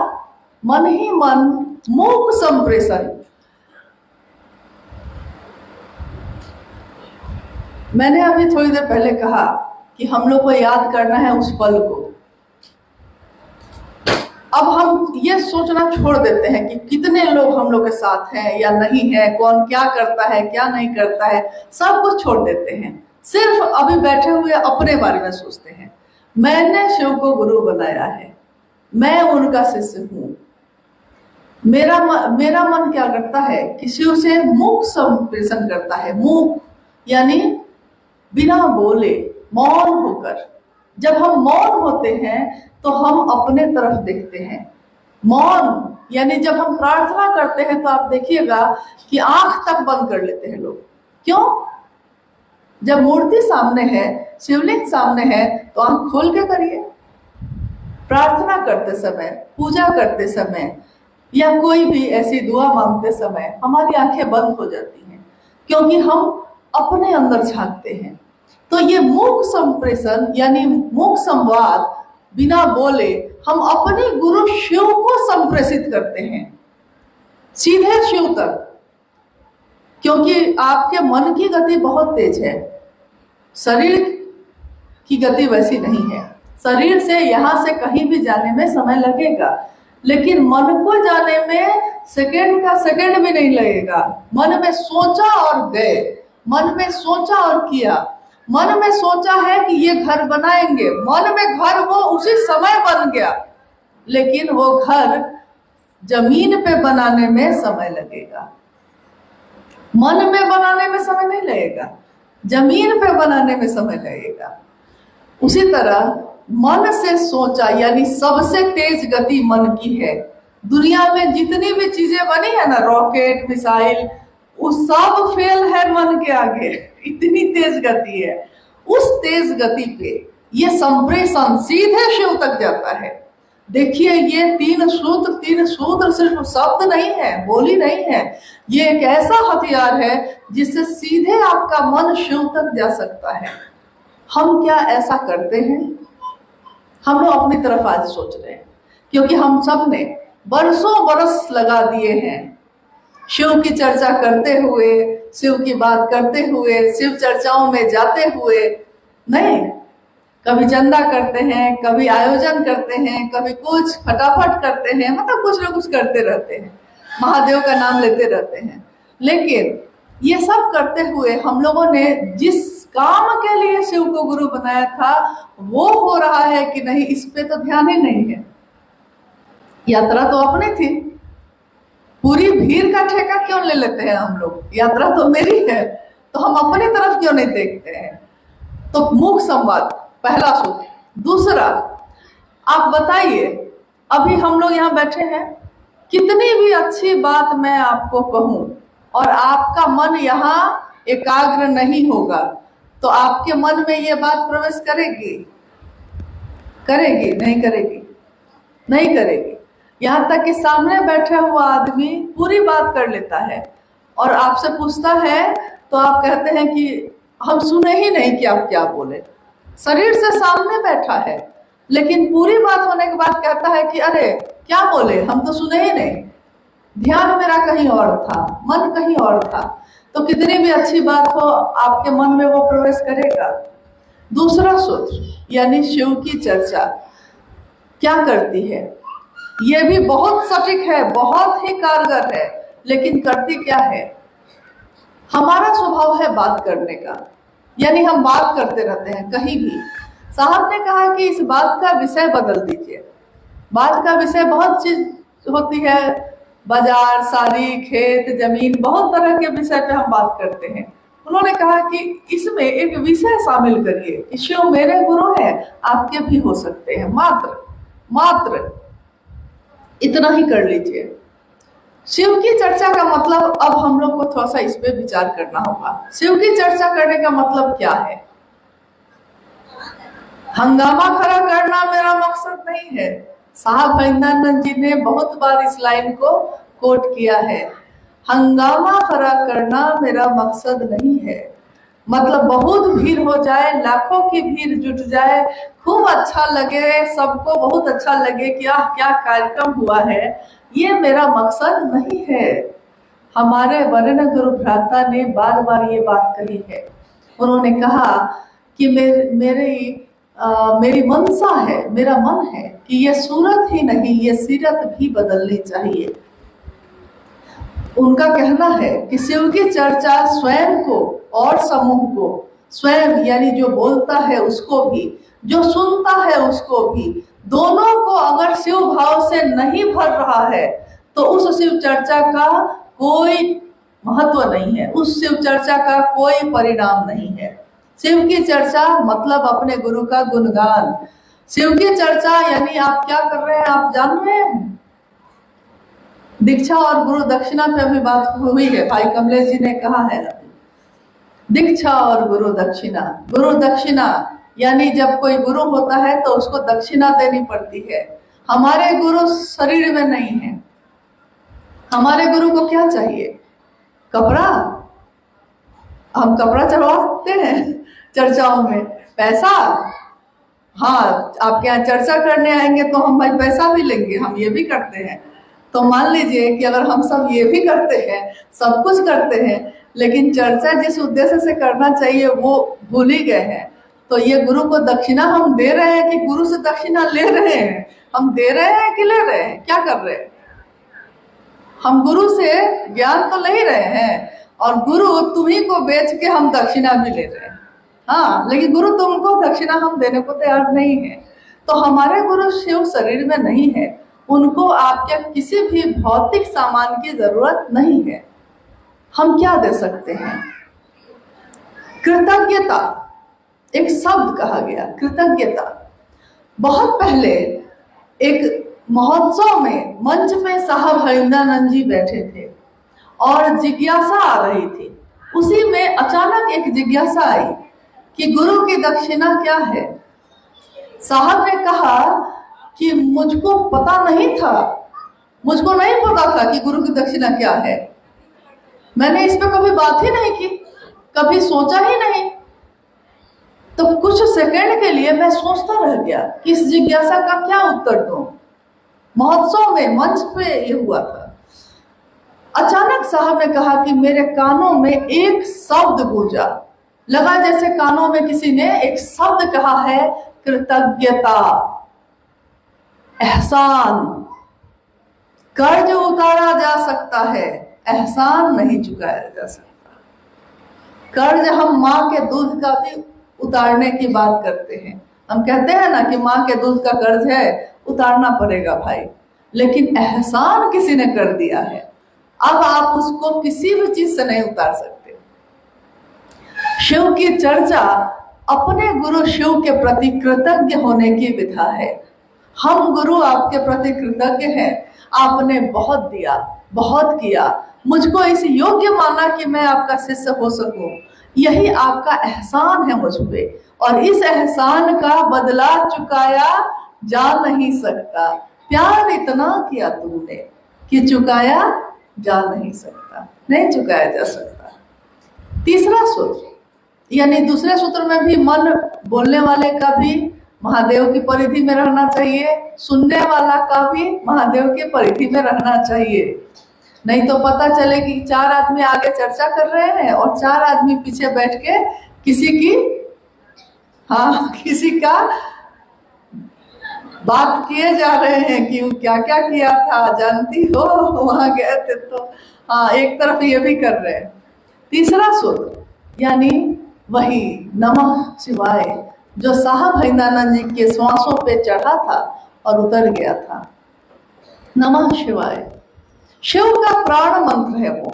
मन ही मन, मूक संप्रेषण। मैंने अभी थोड़ी देर पहले कहा कि हम लोग को याद करना है उस पल को। अब हम ये सोचना छोड़ देते हैं कि कितने लोग हम लोग के साथ हैं या नहीं है, कौन क्या करता है क्या नहीं करता है, सब कुछ छोड़ देते हैं। सिर्फ अभी बैठे हुए अपने बारे में सोचते हैं। मैंने शिव को गुरु बनाया है, मैं उनका शिष्य हूँ। मेरा मन क्या करता है कि शिव से मुख संप्रेषण करता है। मुख यानी बिना बोले, मौन होकर। जब हम मौन होते हैं तो हम अपने तरफ देखते हैं। मौन यानी जब हम प्रार्थना करते हैं तो आप देखिएगा कि आंख तक बंद कर लेते हैं लोग। क्यों? जब मूर्ति सामने है, शिवलिंग सामने है, तो आंख खोल के करिए। प्रार्थना करते समय, पूजा करते समय या कोई भी ऐसी दुआ मांगते समय हमारी आंखें बंद हो जाती हैं, क्योंकि हम अपने अंदर झांकते हैं। तो ये मुख संप्रेषण यानी मुख संवाद, बिना बोले हम अपने गुरु शिव को संप्रेषित करते हैं, सीधे शिव तक। क्योंकि आपके मन की गति बहुत तेज है, शरीर की गति वैसी नहीं है। शरीर से यहाँ से कहीं भी जाने में समय लगेगा, लेकिन मन को जाने में सेकंड का सेकंड भी नहीं लगेगा। मन में सोचा और गए, मन में सोचा और किया। मन में सोचा है कि ये घर बनाएंगे, मन में घर वो उसी समय बन गया, लेकिन वो घर जमीन पे बनाने में समय लगेगा। मन में बनाने में समय नहीं लगेगा, जमीन पे बनाने में समय लगेगा। उसी तरह मन से सोचा यानी सबसे तेज गति मन की है। दुनिया में जितनी भी चीजें बनी है ना, रॉकेट, मिसाइल, वो सब फेल है मन के आगे, इतनी तेज गति है। उस तेज गति पे ये संप्रेषण सीधे शिव तक जाता है। देखिए ये तीन सूत्र सिर्फ शब्द नहीं है, बोली नहीं है, ये एक ऐसा हथियार है जिससे सीधे आपका मन शिव तक जा सकता है। हम क्या ऐसा करते हैं? हम लोग अपनी तरफ आज सोच रहे हैं, क्योंकि हम सब ने बरसों बरस लगा दिए हैं शिव की चर्चा करते हुए, शिव की बात करते हुए, शिव चर्चाओं में जाते हुए। नहीं, कभी चंदा करते हैं, कभी आयोजन करते हैं, कभी कुछ फटाफट करते हैं, मतलब कुछ ना कुछ करते रहते हैं, महादेव का नाम लेते रहते हैं। लेकिन ये सब करते हुए हम लोगों ने जिस काम के लिए शिव को गुरु बनाया था वो हो रहा है कि नहीं, इस पे तो ध्यान ही नहीं है। यात्रा तो अपनी थी, पूरी भीड़ का ठेका क्यों ले लेते हैं हम लोग? यात्रा तो मेरी है, तो हम अपनी तरफ क्यों नहीं देखते हैं? तो मुख संवाद पहला सूत्र। दूसरा, आप बताइए, अभी हम लोग यहाँ बैठे हैं, कितनी भी अच्छी बात मैं आपको कहूं और आपका मन यहाँ एकाग्र नहीं होगा, तो आपके मन में ये बात प्रवेश करेगी? करेगी? नहीं करेगी, नहीं करेगी। यहाँ तक कि सामने बैठा हुआ आदमी पूरी बात कर लेता है और आपसे पूछता है तो आप कहते हैं कि हम सुने ही नहीं कि आप क्या बोले। शरीर से सामने बैठा है, लेकिन पूरी बात होने के बाद कहता है कि अरे क्या बोले, हम तो सुने ही नहीं, ध्यान मेरा कहीं और था, मन कहीं और था। तो कितनी भी अच्छी बात हो, आपके मन में वो प्रवेश करेगा। दूसरा सूत्र यानी शिव की चर्चा क्या करती है? ये भी बहुत सटीक है, बहुत ही कारगर है, लेकिन करती क्या है? हमारा स्वभाव है बात करने का, यानी हम बात करते रहते हैं कहीं भी। साहब ने कहा कि इस बात का विषय बदल दीजिए। बात का विषय बहुत चीज होती है, बाजार, साड़ी, खेत, जमीन, बहुत तरह के विषय पे हम बात करते हैं। उन्होंने कहा कि इसमें एक विषय शामिल करिए कि शिव मेरे गुरु हैं, आपके भी हो सकते हैं, मात्र इतना ही कर लीजिए। शिव की चर्चा का मतलब, अब हम लोग को थोड़ा सा इस पे विचार करना होगा। शिव की चर्चा करने का मतलब क्या है? हंगामा खड़ा करना मेरा मकसद नहीं है। साहब हरिंदर जी ने बहुत बार इस लाइन को कोट किया है, हंगामा खड़ा करना मेरा मकसद नहीं है। मतलब बहुत भीड़ हो जाए, लाखों की भीड़ जुट जाए, खूब अच्छा लगे, सबको बहुत अच्छा लगे कि क्या कार्यक्रम हुआ है, ये मेरा मकसद नहीं है। हमारे वरेण्य गुरु भ्राता ने बार बार ये बात कही है। उन्होंने कहा कि मेरी मनसा है, मेरा मन है कि ये सूरत ही नहीं, ये सीरत भी बदलनी चाहिए। उनका कहना है कि शिव की चर्चा स्वयं को और समूह को, स्वयं यानी जो बोलता है उसको भी, जो सुनता है उसको भी, दोनों को अगर शिव भाव से नहीं भर रहा है तो उस शिव चर्चा का कोई महत्व नहीं है, उस शिव चर्चा का कोई परिणाम नहीं है। शिव की चर्चा मतलब अपने गुरु का गुणगान। शिव की चर्चा यानी आप क्या कर रहे हैं, आप जान रहे हैं? दीक्षा और गुरु दक्षिणा पे अभी बात हुई है, भाई कमलेश जी ने कहा है दीक्षा और गुरु दक्षिणा। गुरु दक्षिणा यानी जब कोई गुरु होता है तो उसको दक्षिणा देनी पड़ती है। हमारे गुरु शरीर में नहीं है, हमारे गुरु को क्या चाहिए? कपड़ा। हम कपड़ा चढ़वाते हैं चर्चाओं में, पैसा। हाँ, आपके यहाँ चर्चा करने आएंगे तो हम भाई पैसा भी लेंगे, हम ये भी करते हैं। तो मान लीजिए कि अगर हम सब ये भी करते हैं, सब कुछ करते हैं, लेकिन चर्चा जिस उद्देश्य से करना चाहिए वो भूल ही गए हैं, तो ये गुरु को दक्षिणा हम दे रहे हैं कि गुरु से दक्षिणा ले रहे हैं? हम दे रहे हैं कि ले रहे हैं? क्या कर रहे हैं? हम गुरु से ज्ञान तो ले ही रहे हैं, और गुरु तुम्ही को बेच के हम दक्षिणा भी ले रहे हैं। हाँ, लेकिन गुरु तुमको दक्षिणा हम देने को तैयार नहीं है। तो हमारे गुरु शिव शरीर में नहीं है, उनको आपके किसी भी भौतिक सामान की जरूरत नहीं है। हम क्या दे सकते हैं? कृतज्ञता एक शब्द कहा गया, कृतज्ञता। बहुत पहले एक महोत्सव में मंच पे साहब हरिंदर जी बैठे थे और जिज्ञासा आ रही थी। उसी में अचानक एक जिज्ञासा आई कि गुरु की दक्षिणा क्या है। साहब ने कहा कि मुझको पता नहीं था, मुझको नहीं पता था कि गुरु की दक्षिणा क्या है। मैंने इस पर कभी बात ही नहीं की, कभी सोचा ही नहीं। तो कुछ सेकंड के लिए मैं सोचता रह गया कि इस जिज्ञासा का क्या उत्तर दूं। महोत्सव में मंच पे ये हुआ था। अचानक साहब ने कहा कि मेरे कानों में एक शब्द गूंजा, लगा जैसे कानों में किसी ने एक शब्द कहा है, कृतज्ञता, एहसान। कर्ज उतारा जा सकता है, एहसान नहीं चुकाया जा सकता। कर्ज हम माँ के दूध का भी उतारने की बात करते हैं। हम कहते हैं ना कि माँ के दूध का कर्ज है, उतारना पड़ेगा भाई, लेकिन एहसान किसी ने कर दिया है, अब आप उसको किसी भी चीज से नहीं उतार सकते। शिव की चर्चा अपने गुरु शिव के प्रति कृतज्ञ होने की विधा है। हम गुरु आपके प्रति कृतज्ञ हैं, आपने बहुत दिया, बहुत किया, मुझको इस योग्य माना कि मैं आपका शिष्य हो सकूं, यही आपका एहसान है मुझ पे, और इस एहसान का बदला चुकाया जा नहीं सकता। प्यार इतना किया तुमने कि चुकाया जा नहीं सकता, नहीं चुकाया जा सकता। तीसरा सूत्र, यानी दूसरे सूत्र में भी मन बोलने वाले का भी महादेव की परिधि में रहना चाहिए, सुनने वाला का भी महादेव की परिधि में रहना चाहिए। नहीं तो पता चले कि 4 आदमी आगे चर्चा कर रहे हैं और 4 आदमी पीछे बैठ के किसी का बात किए जा रहे हैं कि क्या क्या किया था, जानती हो, वहां गए थे तो। एक तरफ ये भी कर रहे हैं। तीसरा सूत्र यानी वही नमः शिवाय, जो साहब हरिदानंद जी के श्वासों पे चढ़ा था और उतर गया था। नमः शिवाय शिव का प्राण मंत्र है वो।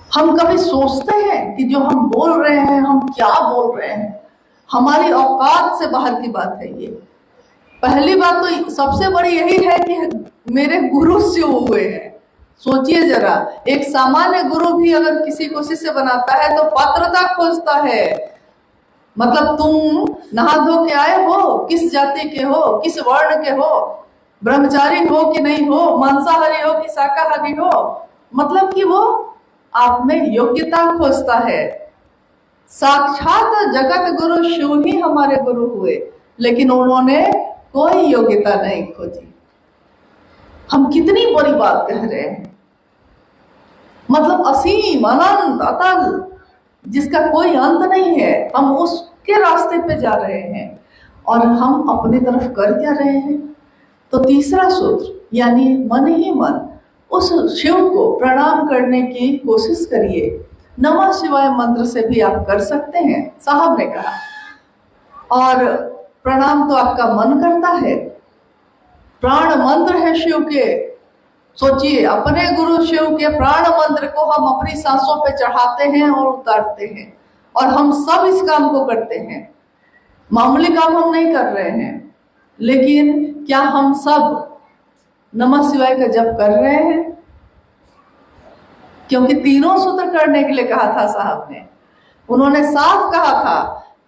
हम कभी सोचते हैं कि जो हम बोल रहे हैं, हम क्या बोल रहे हैं, हमारी औकात से बाहर की बात है ये। पहली बात तो सबसे बड़ी यही है कि मेरे गुरु शिव हुए हैं। सोचिए जरा, एक सामान्य गुरु भी अगर किसी को शिष्य बनाता है तो पात्रता खोजता है। मतलब तुम नहा धो के आए हो, किस जाति के हो, किस वर्ण के हो, ब्रह्मचारी हो कि नहीं हो, मांसाहारी हो कि शाकाहारी हो, मतलब कि वो आप में योग्यता खोजता है। साक्षात जगत गुरु शिव ही हमारे गुरु हुए, लेकिन उन्होंने कोई योग्यता नहीं खोजी। हम कितनी बड़ी बात कह रहे हैं, मतलब असीम, अनंत, अतल, जिसका कोई अंत नहीं है, हम उसके रास्ते पे जा रहे हैं और हम अपनी तरफ कर क्या रहे हैं। तो तीसरा सूत्र यानी मन ही मन उस शिव को प्रणाम करने की कोशिश करिए। नमः शिवाय मंत्र से भी आप कर सकते हैं, साहब ने कहा, और प्रणाम तो आपका मन करता है। प्राण मंत्र है शिव के। सोचिए, अपने गुरु शिव के प्राण मंत्र को हम अपनी सांसों पे चढ़ाते हैं और उतारते हैं, और हम सब इस काम को करते हैं। मामूली काम हम नहीं कर रहे हैं, लेकिन क्या हम सब नमः शिवाय का जप कर रहे हैं? क्योंकि तीनों सूत्र करने के लिए कहा था साहब ने। उन्होंने साफ कहा था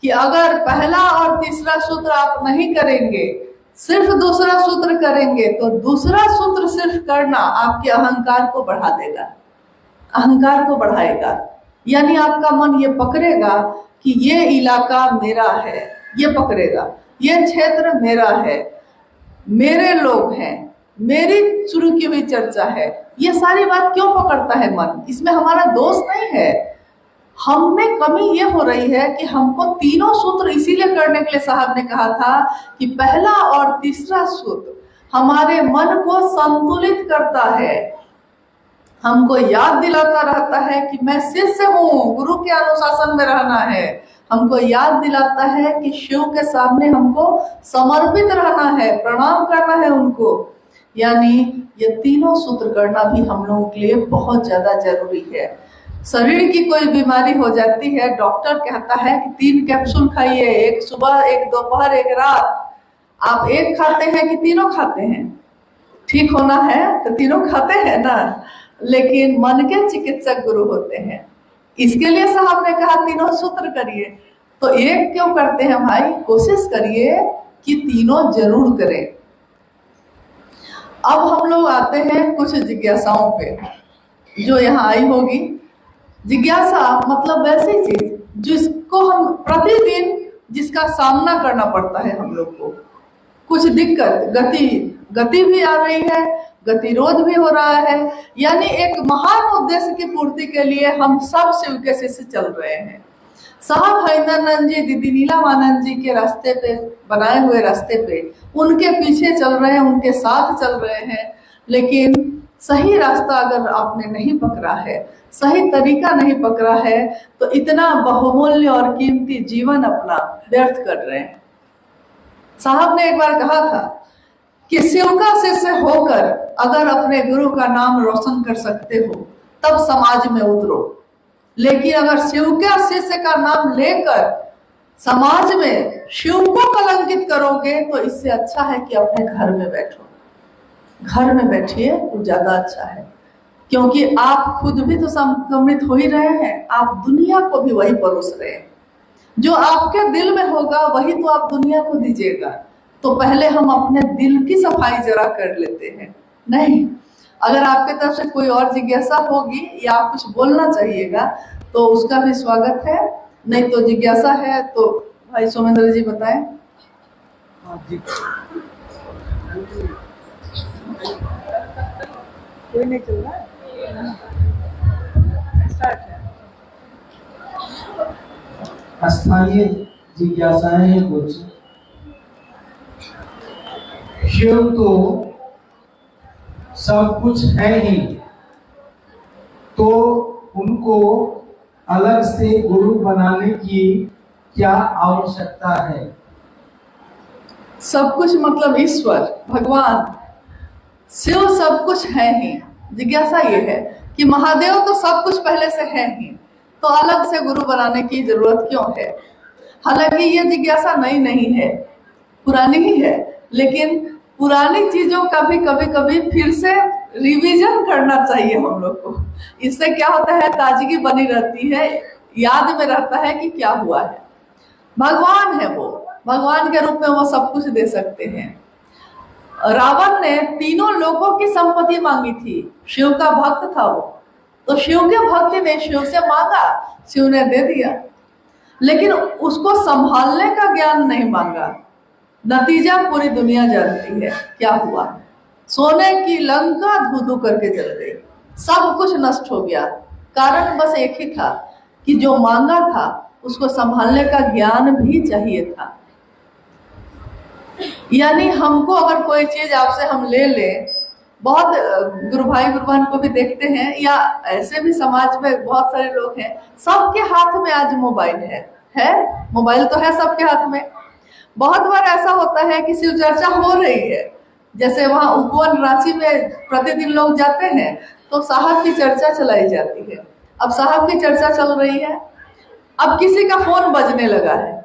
कि अगर पहला और तीसरा सूत्र आप नहीं करेंगे, सिर्फ दूसरा सूत्र करेंगे, तो दूसरा सूत्र सिर्फ करना आपके अहंकार को बढ़ा देगा, अहंकार को बढ़ाएगा। यानी आपका मन ये पकड़ेगा कि ये इलाका मेरा है, ये पकड़ेगा, ये क्षेत्र मेरा है, मेरे लोग हैं, मेरी शुरू की हुई चर्चा है। ये सारी बात क्यों पकड़ता है मन? इसमें हमारा दोष नहीं है। हम में कमी ये हो रही है कि हमको तीनों सूत्र इसीलिए करने के लिए साहब ने कहा था कि पहला और तीसरा सूत्र हमारे मन को संतुलित करता है, हमको याद दिलाता रहता है कि मैं शिष्य हूँ, गुरु के अनुशासन में रहना है। हमको याद दिलाता है कि शिव के सामने हमको समर्पित रहना है, प्रणाम करना है उनको। यानी ये तीनों सूत्र करना भी हम लोगों के लिए बहुत ज्यादा जरूरी है। शरीर की कोई बीमारी हो जाती है, डॉक्टर कहता है कि 3 कैप्सूल खाइए, एक सुबह, एक दोपहर, एक रात। आप एक खाते हैं कि तीनों खाते हैं? ठीक होना है तो तीनों खाते हैं ना। लेकिन मन के चिकित्सक गुरु होते हैं। इसके लिए साहब ने कहा तीनों सूत्र करिए। तो एक क्यों करते हैं भाई, कोशिश करिए कि तीनों जरूर करें। अब हम लोग आते हैं कुछ जिज्ञासाओं पे जो यहाँ आई होगी। जिज्ञासा मतलब वैसी चीज जिसको हम प्रतिदिन जिसका सामना करना पड़ता है हम लोग को। कुछ दिक्कत, गति भी आ रही है, गतिरोध भी हो रहा है, यानी एक महान उद्देश्य की पूर्ति के लिए हम सब शिव के शिष्य चल रहे हैं। साहब हरिंदरनंद जी, दीदी नीलामानंद जी के रास्ते पे, बनाए हुए रास्ते पे उनके पीछे चल रहे हैं, उनके साथ चल रहे हैं। लेकिन सही रास्ता अगर आपने नहीं पकड़ा है, सही तरीका नहीं पकड़ा है, तो इतना बहुमूल्य और कीमती जीवन अपना व्यर्थ कर रहे हैं। साहब ने एक बार कहा था कि शिव का शिष्य होकर अगर अपने गुरु का नाम रोशन कर सकते हो तब समाज में उतरो, लेकिन अगर शिव के शिष्य का नाम लेकर समाज में शिव को कलंकित करोगे तो इससे अच्छा है कि अपने घर में बैठो। घर में बैठिए तो ज्यादा अच्छा है, क्योंकि आप खुद भी तो संक्रमित हो ही रहे हैं, आप दुनिया को भी वही परोस रहे हैं। जो आपके दिल में होगा वही तो आप दुनिया को दीजिएगा। तो पहले हम अपने दिल की सफाई जरा कर लेते हैं। नहीं, अगर आपके तरफ से कोई और जिज्ञासा होगी या आप कुछ बोलना चाहिएगा तो उसका भी स्वागत है, नहीं तो जिज्ञासा है तो भाई सोमेंद्र जी बताएं। कोई नहीं चल रहा है, स्टार्ट है। स्थानीय जिज्ञासाएं हैं कुछ। शिव तो सब कुछ है ही, तो उनको अलग से गुरु बनाने की क्या आवश्यकता है? सब कुछ मतलब ईश्वर, भगवान, शिव सब कुछ है ही। जिज्ञासा ये है कि महादेव तो सब कुछ पहले से है ही, तो अलग से गुरु बनाने की जरूरत क्यों है? हालांकि ये जिज्ञासा नई नहीं है, पुरानी ही है, लेकिन पुरानी चीजों का भी कभी कभी फिर से रिवीजन करना चाहिए हम लोग को। इससे क्या होता है, ताजगी बनी रहती है, याद में रहता है कि क्या हुआ है। भगवान है वो, भगवान के रूप में वो सब कुछ दे सकते हैं। रावण ने तीनों लोगों की संपत्ति मांगी थी, शिव का भक्त था वो, तो शिव के भक्त ने शिव से मांगा, शिव ने दे दिया, लेकिन उसको संभालने का ज्ञान नहीं मांगा। नतीजा पूरी दुनिया जानती है क्या हुआ। सोने की लंका धू धू करके जल गई, सब कुछ नष्ट हो गया। कारण बस एक ही था कि जो मांगा था उसको संभालने का ज्ञान भी चाहिए था। यानी हमको अगर कोई चीज आपसे हम ले लें, बहुत गुरु भाई गुरु बहन को भी देखते हैं, या ऐसे भी समाज में बहुत सारे लोग हैं, सबके हाथ में आज मोबाइल है, मोबाइल तो है सबके हाथ में। बहुत बार ऐसा होता है कि शिव चर्चा हो रही है, जैसे वहाँ उपवन रांची में प्रतिदिन लोग जाते हैं तो साहब की चर्चा चलाई जाती है। अब साहब की चर्चा चल रही है, अब किसी का फोन बजने लगा है,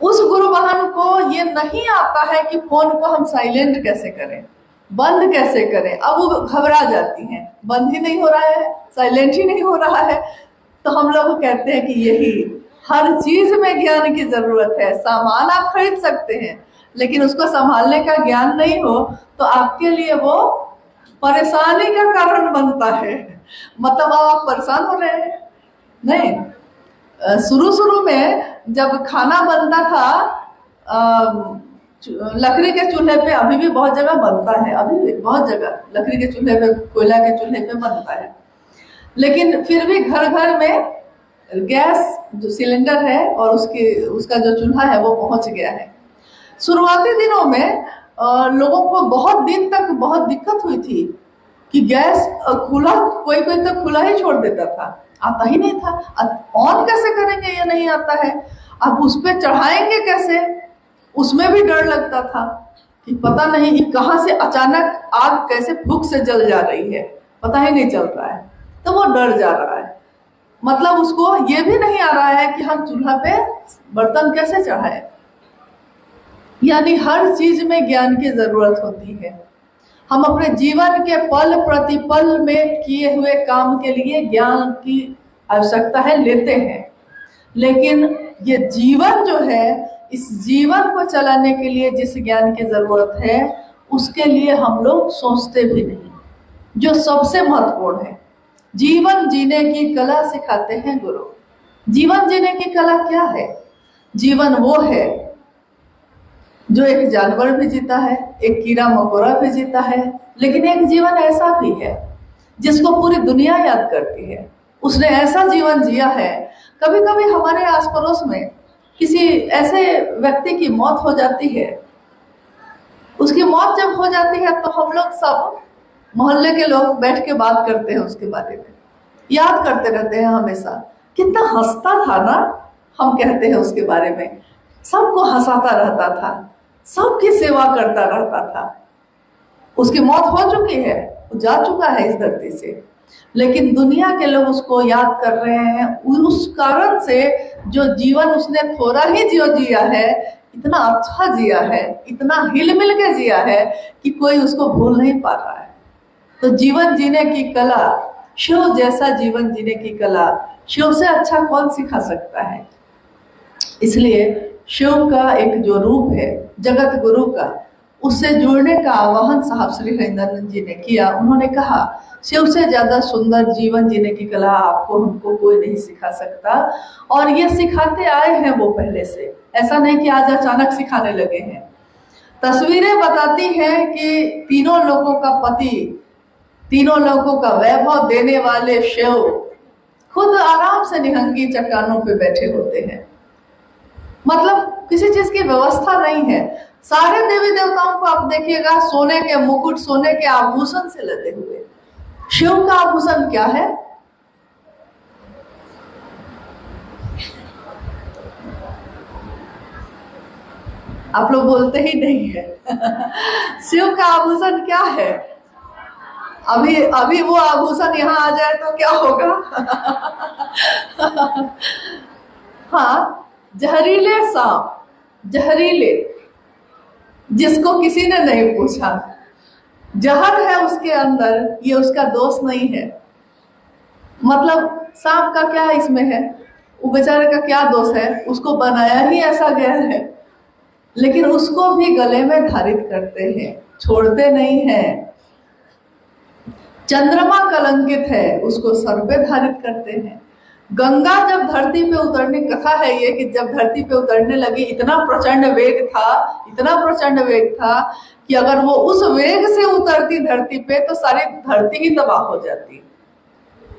उस गुरु बहन को ये नहीं आता है कि फोन को हम साइलेंट कैसे करें, बंद कैसे करें। अब वो घबरा जाती हैं, बंद ही नहीं हो रहा है, साइलेंट ही नहीं हो रहा है। तो हम लोग कहते हैं कि यही हर चीज में ज्ञान की जरूरत है। सामान आप खरीद सकते हैं, लेकिन उसको संभालने का ज्ञान नहीं हो तो आपके लिए वो परेशानी का कारण बनता है। मतलब आप परेशान हो रहे हैं। नहीं, शुरू में जब खाना बनता था लकड़ी के चूल्हे पे, अभी भी बहुत जगह बनता है, अभी भी बहुत जगह लकड़ी के चूल्हे पे, कोयला के चूल्हे पे बनता है, लेकिन फिर भी घर घर में गैस जो सिलेंडर है और उसका जो चूल्हा है वो पहुंच गया है। शुरुआती दिनों में लोगों को बहुत दिन तक बहुत दिक्कत हुई थी कि गैस खुला, कोई तो खुला ही छोड़ देता था, आता ही नहीं था। ऑन कैसे करेंगे ये नहीं आता है, अब उस पर चढ़ाएंगे कैसे, उसमें भी डर लगता था कि पता नहीं कि कहाँ से अचानक आग कैसे फूंक से जल जा रही है, पता ही नहीं चल रहा है, तो वो डर जा रहा है। मतलब उसको ये भी नहीं आ रहा है कि हम चूल्हा पे बर्तन कैसे चढ़ाए। यानी हर चीज में ज्ञान की जरूरत होती है। हम अपने जीवन के पल प्रतिपल में किए हुए काम के लिए ज्ञान की आवश्यकता है, लेते हैं, लेकिन ये जीवन जो है, इस जीवन को चलाने के लिए जिस ज्ञान की जरूरत है उसके लिए हम लोग सोचते भी नहीं, जो सबसे महत्वपूर्ण है। जीवन जीने की कला सिखाते हैं गुरु। जीवन जीने की कला क्या है? जीवन वो है जो एक जानवर भी जीता है, एक कीड़ा मकोड़ा भी जीता है, लेकिन एक जीवन ऐसा भी है जिसको पूरी दुनिया याद करती है। उसने ऐसा जीवन जिया है। कभी कभी हमारे आस पड़ोस में किसी ऐसे व्यक्ति की मौत हो जाती है, उसकी मौत जब हो जाती है तो हम लोग सब मोहल्ले के लोग बैठ के बात करते हैं, उसके बारे में याद करते रहते हैं हमेशा। कितना हंसता था ना, हम कहते हैं उसके बारे में, सबको हंसाता रहता था, सबकी सेवा करता रहता था। उसकी मौत हो चुकी है, वो जा चुका है इस धरती से, लेकिन दुनिया के लोग उसको याद कर रहे हैं उस कारण से जो जीवन उसने थोड़ा ही जो जिया है, इतना अच्छा जिया है, इतना हिल मिल के जिया है कि कोई उसको भूल नहीं पा रहा है। तो जीवन जीने की कला, शिव जैसा जीवन जीने की कला शिव से अच्छा कौन सिखा सकता है? इसलिए शिव का एक जो रूप है जगत गुरु का, उससे जुड़ने का आह्वान साहब श्री हरिनंदन जी ने किया। उन्होंने कहा शिव से ज्यादा सुंदर जीवन जीने की कला आपको हमको कोई नहीं सिखा सकता, और ये सिखाते आए हैं वो पहले से, ऐसा नहीं कि आज अचानक सिखाने लगे हैं। तस्वीरें बताती हैं कि तीनों लोगों का पति, तीनों लोगों का वैभव देने वाले शिव खुद आराम से निहंगी चट्टानों पे बैठे होते हैं। मतलब किसी चीज की व्यवस्था नहीं है। सारे देवी देवताओं को आप देखिएगा सोने के मुकुट, सोने के आभूषण से लदे हुए। शिव का आभूषण क्या है? आप लोग बोलते ही नहीं है। शिव का आभूषण क्या है? अभी वो आभूषण यहाँ आ जाए तो क्या होगा? हाँ, जहरीले सांप, जहरीले, जिसको किसी ने नहीं पूछा, जहर है उसके अंदर, ये उसका दोष नहीं है। मतलब सांप का क्या इसमें है, वो बेचारे का क्या दोष है? उसको बनाया ही ऐसा गया है, लेकिन उसको भी गले में धारित करते हैं, छोड़ते नहीं हैं। चंद्रमा कलंकित है, उसको सर पे धारित करते हैं। गंगा जब धरती पे उतरने, कथा है ये कि जब धरती पे उतरने लगी, इतना प्रचंड वेग था, इतना प्रचंड वेग था कि अगर वो उस वेग से उतरती धरती पे तो सारी धरती ही तबाह हो जाती।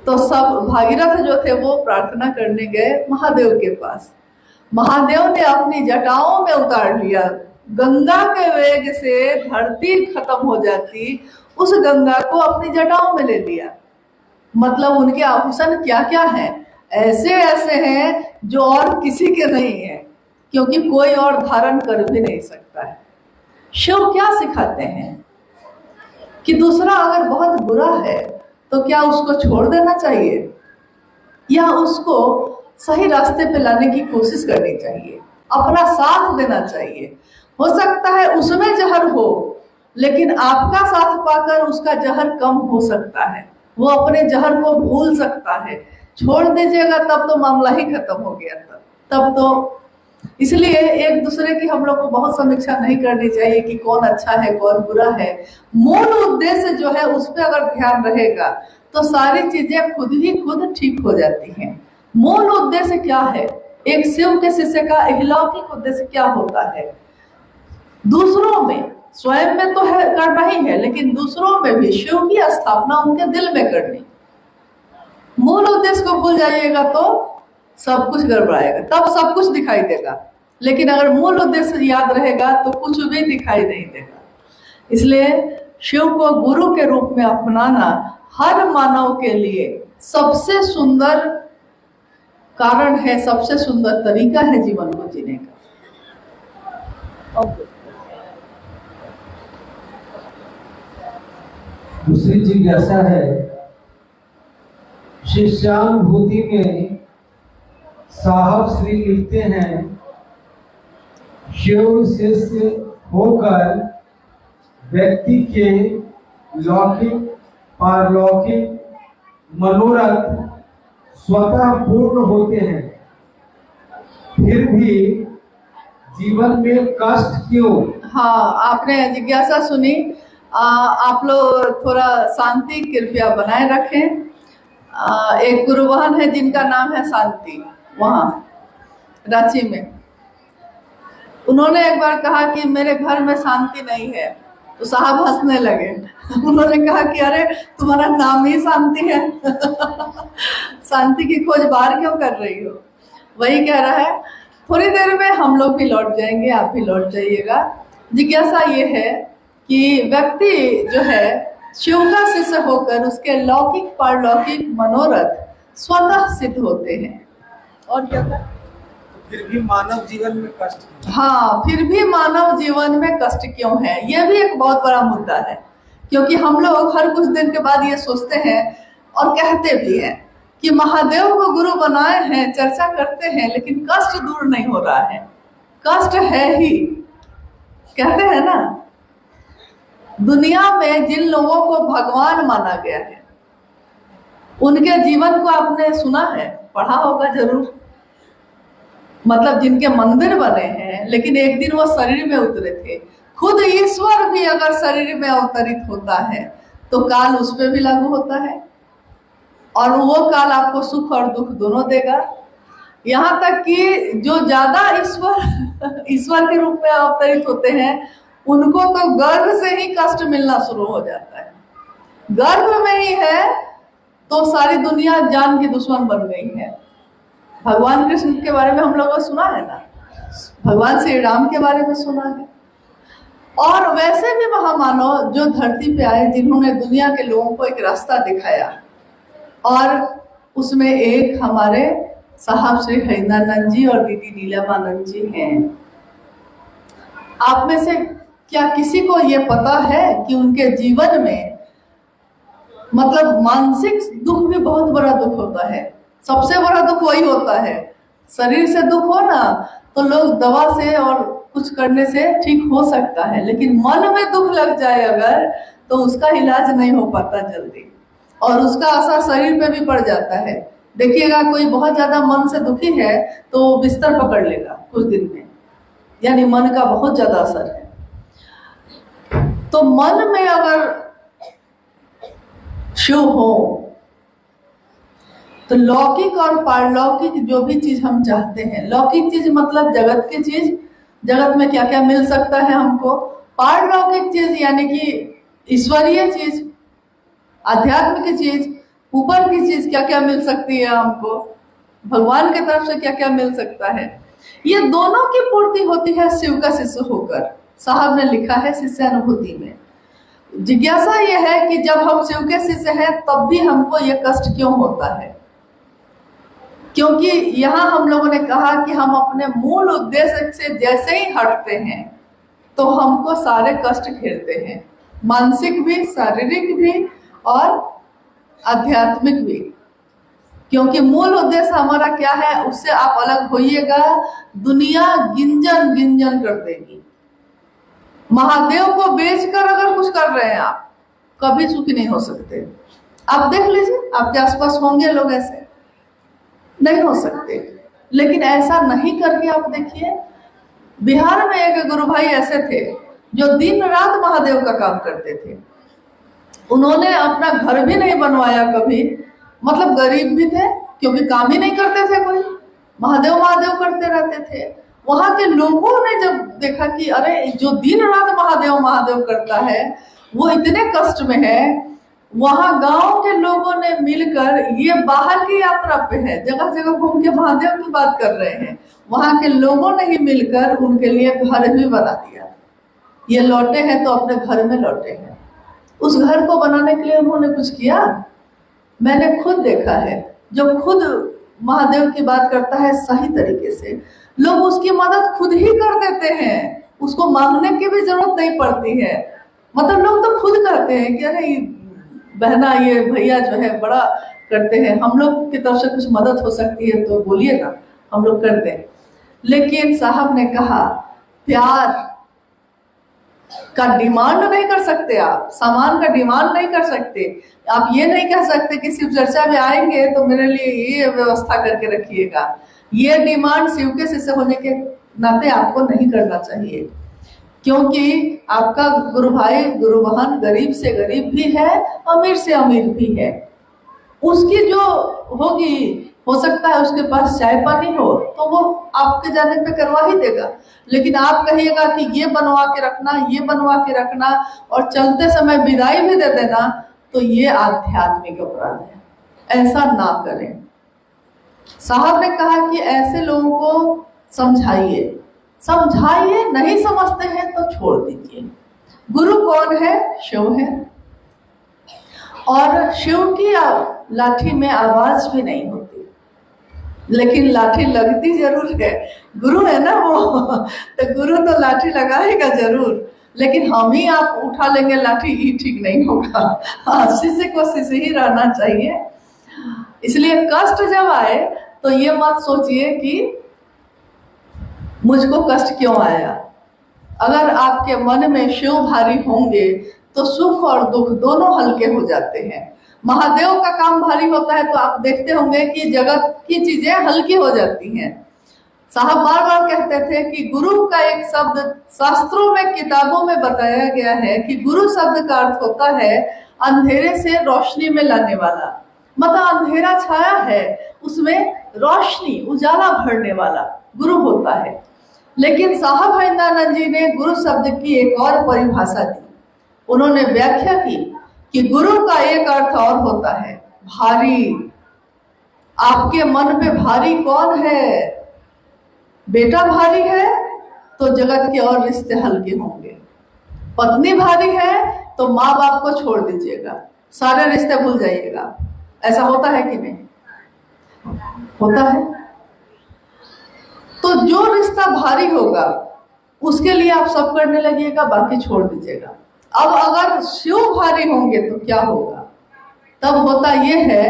तो सब भागीरथ जो थे वो प्रार्थना करने गए महादेव के पास। महादेव ने अपनी जटाओं में उतार लिया। गंगा के वेग से धरती खत्म हो जाती, उस गंगा को अपनी जटाओं में ले लिया। मतलब उनके आभूषण क्या क्या हैं? ऐसे ऐसे हैं जो और किसी के नहीं है, क्योंकि कोई और धारण कर भी नहीं सकता है। शिव क्या सिखाते हैं कि दूसरा अगर बहुत बुरा है तो क्या उसको छोड़ देना चाहिए या उसको सही रास्ते पे लाने की कोशिश करनी चाहिए, अपना साथ देना चाहिए। हो सकता है उसमें जहर हो, लेकिन आपका साथ पाकर उसका जहर कम हो सकता है, वो अपने जहर को भूल सकता है। छोड़ दीजिएगा तब तो मामला ही खत्म हो गया था। तब तो इसलिए एक दूसरे की हम लोग को बहुत समीक्षा नहीं करनी चाहिए कि कौन अच्छा है कौन बुरा है। मूल उद्देश्य जो है उस पर अगर ध्यान रहेगा तो सारी चीजें खुद ही खुद ठीक हो जाती हैं। मूल उद्देश्य क्या है? एक शिव के शिष्य का अलौकिक उद्देश्य क्या होता है? दूसरों में, स्वयं में तो है करना ही है, लेकिन दूसरों में भी शिव की स्थापना उनके दिल में करनी। मूल उद्देश्य को भूल जाइएगा तो सब कुछ गड़बड़ाएगा, तब सब कुछ दिखाई देगा, लेकिन अगर मूल उद्देश्य याद रहेगा तो कुछ भी दिखाई नहीं देगा। इसलिए शिव को गुरु के रूप में अपनाना हर मानव के लिए सबसे सुंदर कारण है, सबसे सुंदर तरीका है जीवन को जीने का। दूसरी जिज्ञासा है, शिष्यानुभूति में साहब श्री लिखते हैं, शिव शिष्य होकर व्यक्ति के लौकिक पारलौकिक मनोरथ स्वतः पूर्ण होते हैं, फिर भी जीवन में कष्ट क्यों? हाँ, आपने जिज्ञासा सुनी। आप लोग थोड़ा शांति कृपया बनाए रखें। एक गुरुवान है जिनका नाम है शांति, वहाँ रांची में। उन्होंने एक बार कहा कि मेरे घर में शांति नहीं है, तो साहब हंसने लगे। उन्होंने कहा कि अरे तुम्हारा नाम ही शांति है। शांति की खोज बाहर क्यों कर रही हो? वही कह रहा है, थोड़ी देर में हम लोग भी लौट जाएंगे, आप भी लौट जाइएगा। जिज्ञासा ये है कि व्यक्ति जो है शिव का शिष्य होकर उसके लौकिक पारलौकिक मनोरथ स्वतः सिद्ध होते हैं। और क्या था? फिर भी मानव जीवन में कष्ट। हाँ, फिर भी मानव जीवन में कष्ट क्यों है, यह भी एक बहुत बड़ा मुद्दा है। क्योंकि हम लोग हर कुछ दिन के बाद ये सोचते हैं और कहते भी हैं कि महादेव को गुरु बनाए हैं, चर्चा करते हैं, लेकिन कष्ट दूर नहीं हो रहा है। कष्ट है ही, कहते हैं ना। दुनिया में जिन लोगों को भगवान माना गया है, उनके जीवन को आपने सुना है, पढ़ा होगा जरूर। मतलब जिनके मंदिर बने हैं, लेकिन एक दिन वो शरीर में उतरे थे। खुद ईश्वर भी अगर शरीर में अवतरित होता है तो काल उस पर भी लागू होता है, और वो काल आपको सुख और दुख दोनों देगा। यहाँ तक कि जो ज्यादा ईश्वर के रूप में अवतरित होते हैं, उनको तो गर्भ से ही कष्ट मिलना शुरू हो जाता है। गर्भ में ही है तो सारी दुनिया जान की दुश्मन बन गई है। भगवान कृष्ण के बारे में हम लोगों ने सुना है ना, भगवान श्री राम के बारे में सुना है। और वैसे भी महामानव जो धरती पे आए, जिन्होंने दुनिया के लोगों को एक रास्ता दिखाया, और उसमें एक हमारे साहब श्री हरिनानंद जी और दीदी लीलामानंद जी हैं। आप में से क्या किसी को ये पता है कि उनके जीवन में मतलब मानसिक दुख भी बहुत बड़ा दुख होता है। सबसे बड़ा दुख वही होता है। शरीर से दुख हो ना तो लोग दवा से और कुछ करने से ठीक हो सकता है, लेकिन मन में दुख लग जाए अगर, तो उसका इलाज नहीं हो पाता जल्दी, और उसका असर शरीर पे भी पड़ जाता है। देखिएगा, कोई बहुत ज्यादा मन से दुखी है तो बिस्तर पकड़ लेगा कुछ दिन में, यानी मन का बहुत ज्यादा असर है। तो मन में अगर शिव हो तो लौकिक और पारलौकिक जो भी चीज हम चाहते हैं, लौकिक चीज मतलब जगत की चीज, जगत में क्या क्या मिल सकता है हमको। पारलौकिक चीज यानी कि ईश्वरीय चीज, आध्यात्म की चीज, ऊपर की चीज क्या क्या मिल सकती है हमको, भगवान की तरफ से क्या क्या मिल सकता है। ये दोनों की पूर्ति होती है शिव का शिष्य होकर। साहब ने लिखा है शिष्यानुभूति में। जिज्ञासा यह है कि जब हम शिव के शिष्य हैं तब भी हमको ये कष्ट क्यों होता है? क्योंकि यहाँ हम लोगों ने कहा कि हम अपने मूल उद्देश्य से जैसे ही हटते हैं तो हमको सारे कष्ट घेरते हैं, मानसिक भी, शारीरिक भी और आध्यात्मिक भी। क्योंकि मूल उद्देश्य हमारा क्या है, उससे आप अलग होइएगा, दुनिया गिंजन गिंजन कर देगी। महादेव को बेचकर अगर कुछ कर रहे हैं आप, कभी सुखी नहीं हो सकते। आप देख लीजिए, आपके आसपास होंगे लोग ऐसे, नहीं हो सकते। लेकिन ऐसा नहीं करके आप देखिए, बिहार में एक गुरु भाई ऐसे थे जो दिन रात महादेव का काम करते थे। उन्होंने अपना घर भी नहीं बनवाया कभी, मतलब गरीब भी थे क्योंकि काम ही नहीं करते थे कोई, महादेव महादेव करते रहते थे। वहां के लोगों ने जब देखा कि अरे जो दिन रात महादेव महादेव करता है वो इतने कष्ट में है, वहां गांव के लोगों ने मिलकर, ये बाहर की यात्रा पे है, जगह जगह घूम के महादेव की बात कर रहे हैं, वहां के लोगों ने ही मिलकर उनके लिए घर भी बना दिया। ये लौटे हैं तो अपने घर में लौटे हैं। उस घर को बनाने के लिए उन्होंने कुछ किया, मैंने खुद देखा है। जो खुद महादेव की बात करता है सही तरीके से, लोग उसकी मदद खुद ही कर देते हैं, उसको मांगने की भी जरूरत नहीं पड़ती है। मतलब लोग तो खुद कहते हैं कि अरे बहना, ये भैया जो है बड़ा करते हैं, हम लोग की तरफ से कुछ मदद हो सकती है तो बोलिए ना, हम लोग करते हैं। लेकिन साहब ने कहा प्यार का डिमांड नहीं कर सकते, आप सामान का डिमांड नहीं कर सकते। आप ये नहीं कह सकते कि शिव चर्चा में आएंगे तो मेरे लिए ये व्यवस्था करके रखिएगा। ये डिमांड शिव के शिष्य होने के नाते आपको नहीं करना चाहिए, क्योंकि आपका गुरु भाई गुरु बहन गरीब से गरीब भी है, अमीर से अमीर भी है। उसकी जो होगी, हो सकता है उसके पास चाय पानी हो तो वो आपके जाने पे करवा ही देगा, लेकिन आप कहिएगा कि ये बनवा के रखना, ये बनवा के रखना, और चलते समय विदाई भी दे देना, तो ये आध्यात्मिक अपराध है। ऐसा ना करें। साहब ने कहा कि ऐसे लोगों को समझाइए, समझाइए, नहीं समझते हैं तो छोड़ दीजिए। गुरु कौन है? शिव है, और शिव की लाठी में आवाज भी नहीं होती, लेकिन लाठी लगती जरूर है। गुरु है ना वो, तो गुरु तो लाठी लगाएगा जरूर, लेकिन हम ही आप उठा लेंगे लाठी, ये ठीक नहीं होगा। हाँ, शिष्य को शिष्य ही रहना चाहिए। इसलिए कष्ट जब आए तो ये मत सोचिए कि मुझको कष्ट क्यों आया। अगर आपके मन में शिव भारी होंगे तो सुख और दुख दोनों हल्के हो जाते हैं। महादेव का काम भारी होता है तो आप देखते होंगे कि जगत की चीजें हल्की हो जाती हैं। साहब बार बार कहते थे कि गुरु का एक शब्द शास्त्रों में, किताबों में बताया गया है कि गुरु शब्द का अर्थ होता है अंधेरे से रोशनी में लाने वाला। मतलब अंधेरा छाया है, उसमें रोशनी, उजाला भरने वाला गुरु होता है। लेकिन साहब हरिंदानंद जी ने गुरु शब्द की एक और परिभाषा दी। उन्होंने व्याख्या की कि गुरु का एक अर्थ और होता है भारी। आपके मन पे भारी कौन है? बेटा भारी है तो जगत के और रिश्ते हल्के होंगे। पत्नी भारी है तो माँ बाप को छोड़ दीजिएगा, सारे रिश्ते भूल जाइएगा। ऐसा होता है कि नहीं? होता है। तो जो रिश्ता भारी होगा उसके लिए आप सब करने लगिएगा, बाकी छोड़ दीजिएगा। अब अगर शिव भारी होंगे तो क्या होगा? तब होता यह है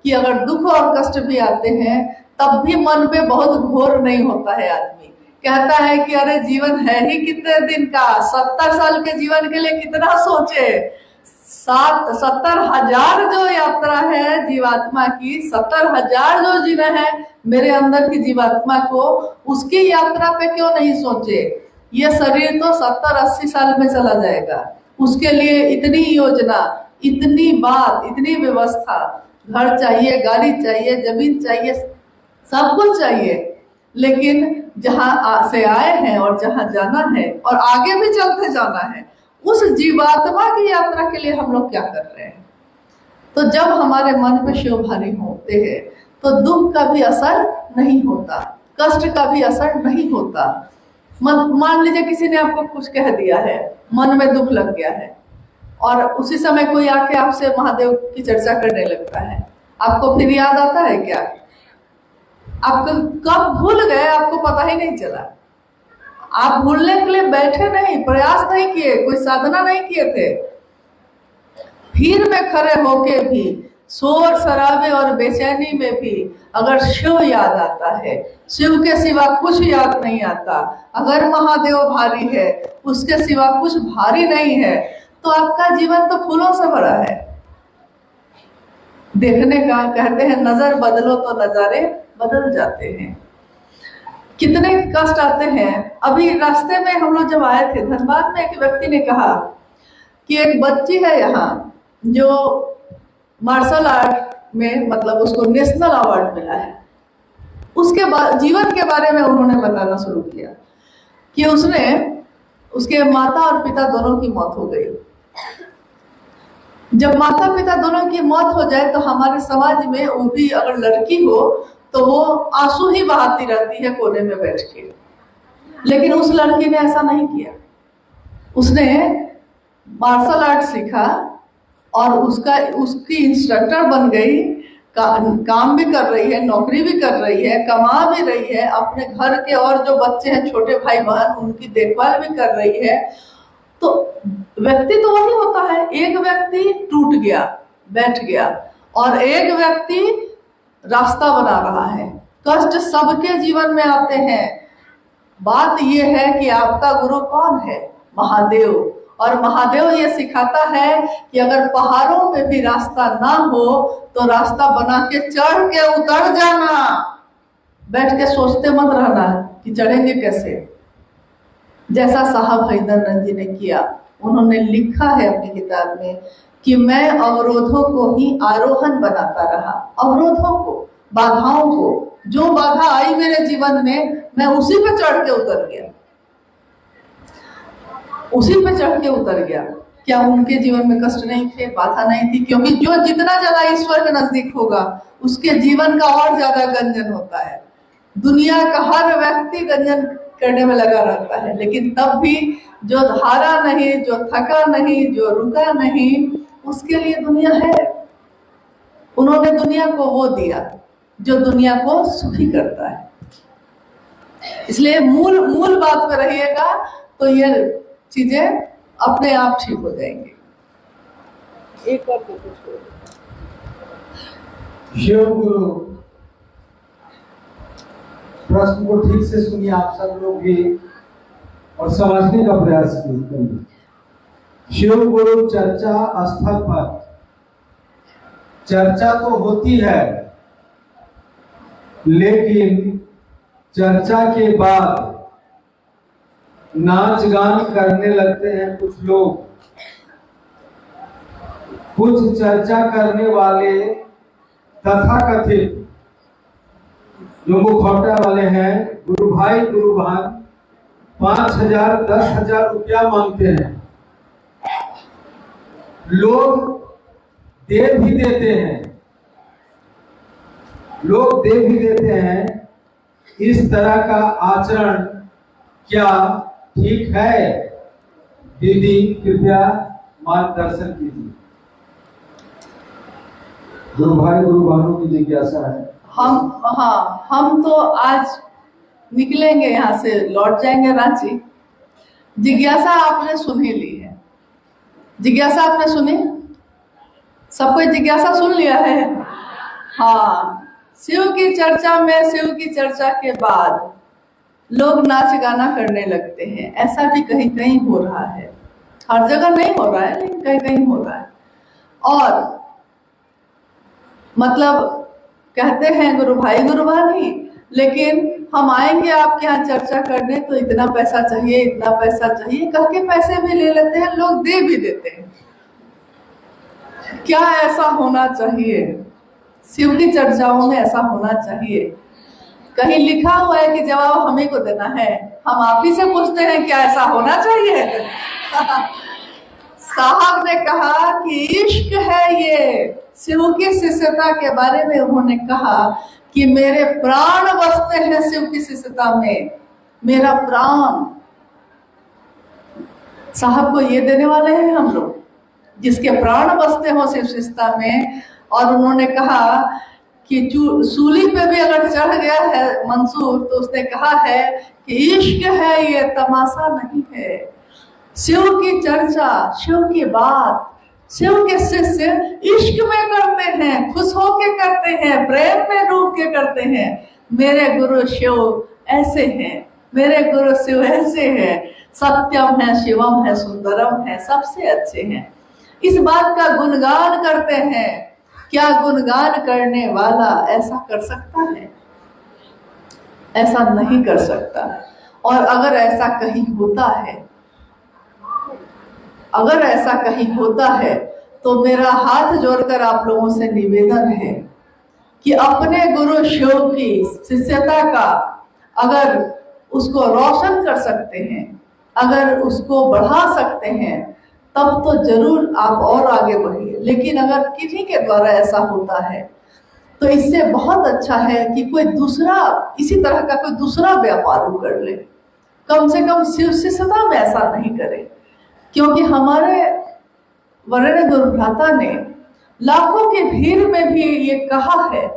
कि अगर दुख और कष्ट भी आते हैं तब भी मन पे बहुत घोर नहीं होता है। आदमी कहता है कि अरे जीवन है ही कितने दिन का, 70 साल के जीवन के लिए कितना सोचे। 70,000 जो यात्रा है जीवात्मा की, 70,000 जो जीना है मेरे अंदर की जीवात्मा को, उसकी यात्रा पे क्यों नहीं सोचे। ये शरीर तो 70-80 साल में चला जाएगा, उसके लिए इतनी योजना, इतनी बात, इतनी व्यवस्था, घर चाहिए, गाड़ी चाहिए, जमीन चाहिए, सब कुछ चाहिए। लेकिन जहाँ से आए हैं और जहाँ जाना है और आगे भी चलते जाना है, उस जीवात्मा की यात्रा के लिए हम लोग क्या कर रहे हैं? तो जब हमारे मन पे शिव भारी होते हैं तो दुख का भी असर नहीं होता, कष्ट का भी असर नहीं होता। मान लीजिए किसी ने आपको कुछ कह दिया है, मन में दुख लग गया है, और उसी समय कोई आके आपसे महादेव की चर्चा करने लगता है, आपको फिर याद आता है क्या? आप कब भूल गए आपको पता ही नहीं चला। आप भूलने के लिए बैठे नहीं, प्रयास नहीं किए, कोई साधना नहीं किए थे। भीड़ में खड़े होके भी, शोर शराबे और बेचैनी में भी अगर शिव याद आता है, शिव के सिवा कुछ याद नहीं आता, अगर महादेव भारी है, उसके सिवा कुछ भारी नहीं है, तो आपका जीवन तो फूलों से भरा है। देखने का कहते हैं नजर बदलो तो नजारे बदल जाते हैं। कितने कष्ट आते हैं। अभी रास्ते में हम लोग जब आए थे धनबाद में, एक व्यक्ति ने कहा कि एक बच्ची है यहाँ जो मार्शल आर्ट में, मतलब उसको नेशनल अवार्ड मिला है। उसके बाद जीवन के बारे में उन्होंने बताना शुरू किया कि उसके माता और पिता दोनों की मौत हो गई। जब माता पिता दोनों की मौत हो जाए तो हमारे समाज में वो भी अगर लड़की हो तो वो आंसू ही बहाती रहती है कोने में बैठ के। लेकिन उस लड़की ने ऐसा नहीं किया। उसने मार्शल आर्ट सीखा और उसकी इंस्ट्रक्टर बन गई, काम भी कर रही है, नौकरी भी कर रही है, कमा भी रही है, अपने घर के और जो बच्चे हैं छोटे भाई बहन उनकी देखभाल भी कर रही है। तो व्यक्ति तो वही होता है, एक व्यक्ति टूट गया, बैठ गया, और एक व्यक्ति रास्ता बना रहा है। कष्ट सबके जीवन में आते हैं, बात ये है कि आपका गुरु कौन है? महादेव। और महादेव ये सिखाता है कि अगर पहाड़ों पे भी रास्ता ना हो तो रास्ता बना के चढ़ के उतर जाना, बैठ के सोचते मत रहना कि चढ़ेंगे कैसे। जैसा साहब हैदरनंद जी ने किया, उन्होंने लिखा है अपनी किताब में कि मैं अवरोधों को ही आरोहण बनाता रहा। अवरोधों को, बाधाओं को, जो बाधा आई मेरे जीवन में मैं उसी पे चढ़ के उतर गया, उसी पे चढ़ के उतर गया। क्या उनके जीवन में कष्ट नहीं थे, बाधा नहीं थी? क्योंकि जो जितना ज्यादा ईश्वर के नजदीक होगा उसके जीवन का और ज्यादा गंजन होता है। दुनिया का हर व्यक्ति गंजन करने में लगा रहता है, लेकिन तब भी जो हारा नहीं, जो थका नहीं, जो रुका नहीं, उसके लिए दुनिया है। उन्होंने दुनिया को वो दिया जो दुनिया को सुखी करता है। इसलिए मूल बात पे रहिएगा तो ये चीजें अपने आप ठीक हो जाएंगी। एक और शिव गुरु, प्रश्न को ठीक से सुनिए आप सब लोग भी और समझने का प्रयास कीजिए। शिव गुरु चर्चा स्थल पर चर्चा तो होती है, लेकिन चर्चा के बाद नाच गान करने लगते हैं कुछ लोग। कुछ चर्चा करने वाले तथाकथित जो मुखौटा वाले हैं, गुरु भाई गुरु बहन, 5,000 10,000 रुपया मांगते हैं। लोग दे भी देते हैं, लोग दे भी देते हैं। इस तरह का आचरण क्या ठीक है? दीदी कृपया मार्गदर्शन कीजिए। गुरु भाई गुरु बहनों की जिज्ञासा है। हम तो आज निकलेंगे यहाँ से, लौट जाएंगे रांची। जिज्ञासा आपने सुन ही ली है। जिज्ञासा आपने सुनी? सब कोई जिज्ञासा सुन लिया है? हाँ। शिव की चर्चा में, शिव की चर्चा के बाद लोग नाच गाना करने लगते हैं। ऐसा भी कहीं कहीं हो रहा है, हर जगह नहीं हो रहा है, लेकिन कहीं कहीं हो रहा है। और मतलब कहते हैं गुरु भाई गुरु बहनी, लेकिन हम आएंगे आपके यहाँ चर्चा करने तो इतना पैसा चाहिए, इतना पैसा चाहिए, कह के पैसे भी ले लेते हैं, लोग दे भी देते हैं। क्या ऐसा होना चाहिए? शिव की चर्चाओं में ऐसा होना चाहिए? कहीं लिखा हुआ है कि जवाब हम ही को देना है? हम आप ही से पूछते हैं क्या ऐसा होना चाहिए? साहब ने कहा कि इश्क है ये। शिव की शिष्यता के बारे में उन्होंने कहा कि मेरे प्राण बसते हैं शिव की शिष्यता में, मेरा प्राण। साहब को ये देने वाले हैं हम लोग, जिसके प्राण बसते हो शिव शिष्यता में। और उन्होंने कहा कि सूली पे भी अगर चढ़ गया है मंसूर तो उसने कहा है कि इश्क है ये, तमाशा नहीं है। शिव की चर्चा, शिव की बात, शिव के शिष्य इश्क में करते हैं, खुश होके करते हैं, प्रेम में डूब के करते हैं। मेरे गुरु शिव ऐसे हैं, मेरे गुरु शिव ऐसे हैं, सत्यम है, शिवम है, सुंदरम है, सबसे अच्छे हैं। इस बात का गुणगान करते हैं। क्या गुणगान करने वाला ऐसा कर सकता है? ऐसा नहीं कर सकता। और अगर ऐसा कहीं होता है, अगर ऐसा कहीं होता है तो मेरा हाथ जोड़कर आप लोगों से निवेदन है कि अपने गुरु शिव की शिष्यता का अगर उसको रोशन कर सकते हैं, अगर उसको बढ़ा सकते हैं, तब तो जरूर आप और आगे बढ़िए। लेकिन अगर किसी के द्वारा ऐसा होता है तो इससे बहुत अच्छा है कि कोई दूसरा इसी तरह का कोई दूसरा व्यापार कर ले। कम से कम शिव शिष्यता में ऐसा नहीं करे, क्योंकि हमारे वर्ण गुरु भ्राता ने लाखों की भीड़ में भी ये कहा है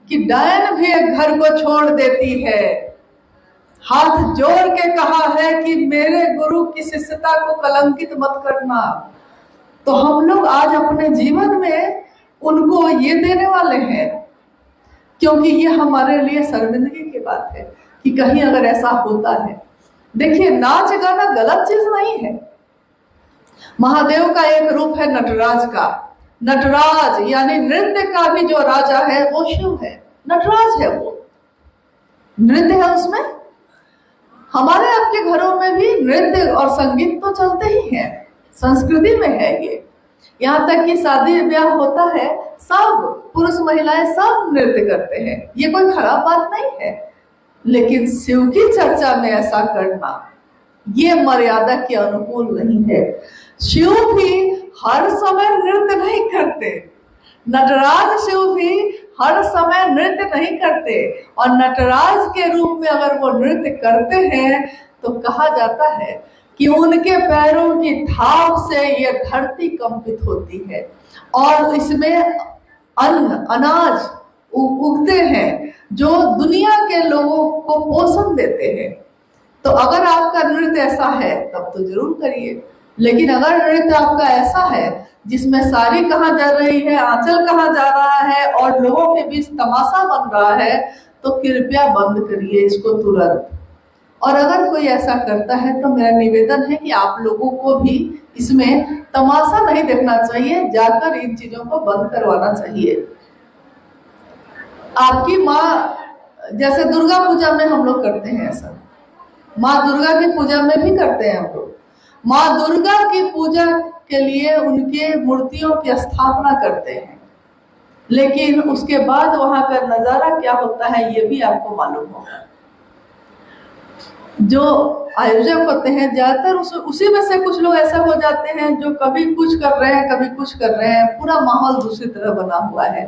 कि डायन भी एक घर को छोड़ देती है। हाथ जोड़ के कहा है कि मेरे गुरु की शिष्यता को कलंकित मत करना। तो हम लोग आज अपने जीवन में उनको ये देने वाले हैं, क्योंकि ये हमारे लिए शर्मिंदगी की बात है। कि कहीं अगर ऐसा होता है। देखिए, नाच गाना गलत चीज नहीं है। महादेव का एक रूप है नटराज का। नटराज यानी नृत्य का भी जो राजा है वो शिव है, नटराज है, वो नृत्य है उसमें। हमारे आपके घरों में भी नृत्य और संगीत तो चलते ही हैं, संस्कृति में है ये। यहाँ तक कि शादी ब्याह होता है, सब पुरुष महिलाएं सब नृत्य करते हैं, ये कोई खराब बात नहीं है। लेकिन शिव की चर्चा में ऐसा करना ये मर्यादा के अनुकूल नहीं है। शिव भी हर समय नृत्य नहीं करते, नटराज शिव भी हर समय नृत्य नहीं करते। और नटराज के रूप में अगर वो नृत्य करते हैं तो कहा जाता है कि उनके पैरों की थाप से ये धरती कंपित होती है और इसमें अन्न अनाज उगते हैं जो दुनिया के लोगों को पोषण देते हैं। तो अगर आपका नृत्य ऐसा है तब तो जरूर करिए। लेकिन अगर नृत्य आपका ऐसा है जिसमें साड़ी कहाँ जा रही है, आंचल कहाँ जा रहा है और लोगों के बीच तमाशा बन रहा है, तो कृपया बंद करिए इसको तुरंत। और अगर कोई ऐसा करता है तो मेरा निवेदन है कि आप लोगों को भी इसमें तमाशा नहीं देखना चाहिए, जाकर इन चीजों को बंद करवाना चाहिए। आपकी माँ, जैसे दुर्गा पूजा में हम लोग करते हैं ऐसा, माँ दुर्गा की पूजा में भी करते हैं हम लोग। माँ दुर्गा की पूजा के लिए उनके मूर्तियों की स्थापना करते हैं, लेकिन उसके बाद वहां का नजारा क्या होता है ये भी आपको मालूम होगा। जो आयोजक होते हैं ज्यादातर उसी में से कुछ लोग ऐसा हो जाते हैं जो कभी कुछ कर रहे हैं कभी कुछ कर रहे हैं, पूरा माहौल दूसरी तरह बना हुआ है।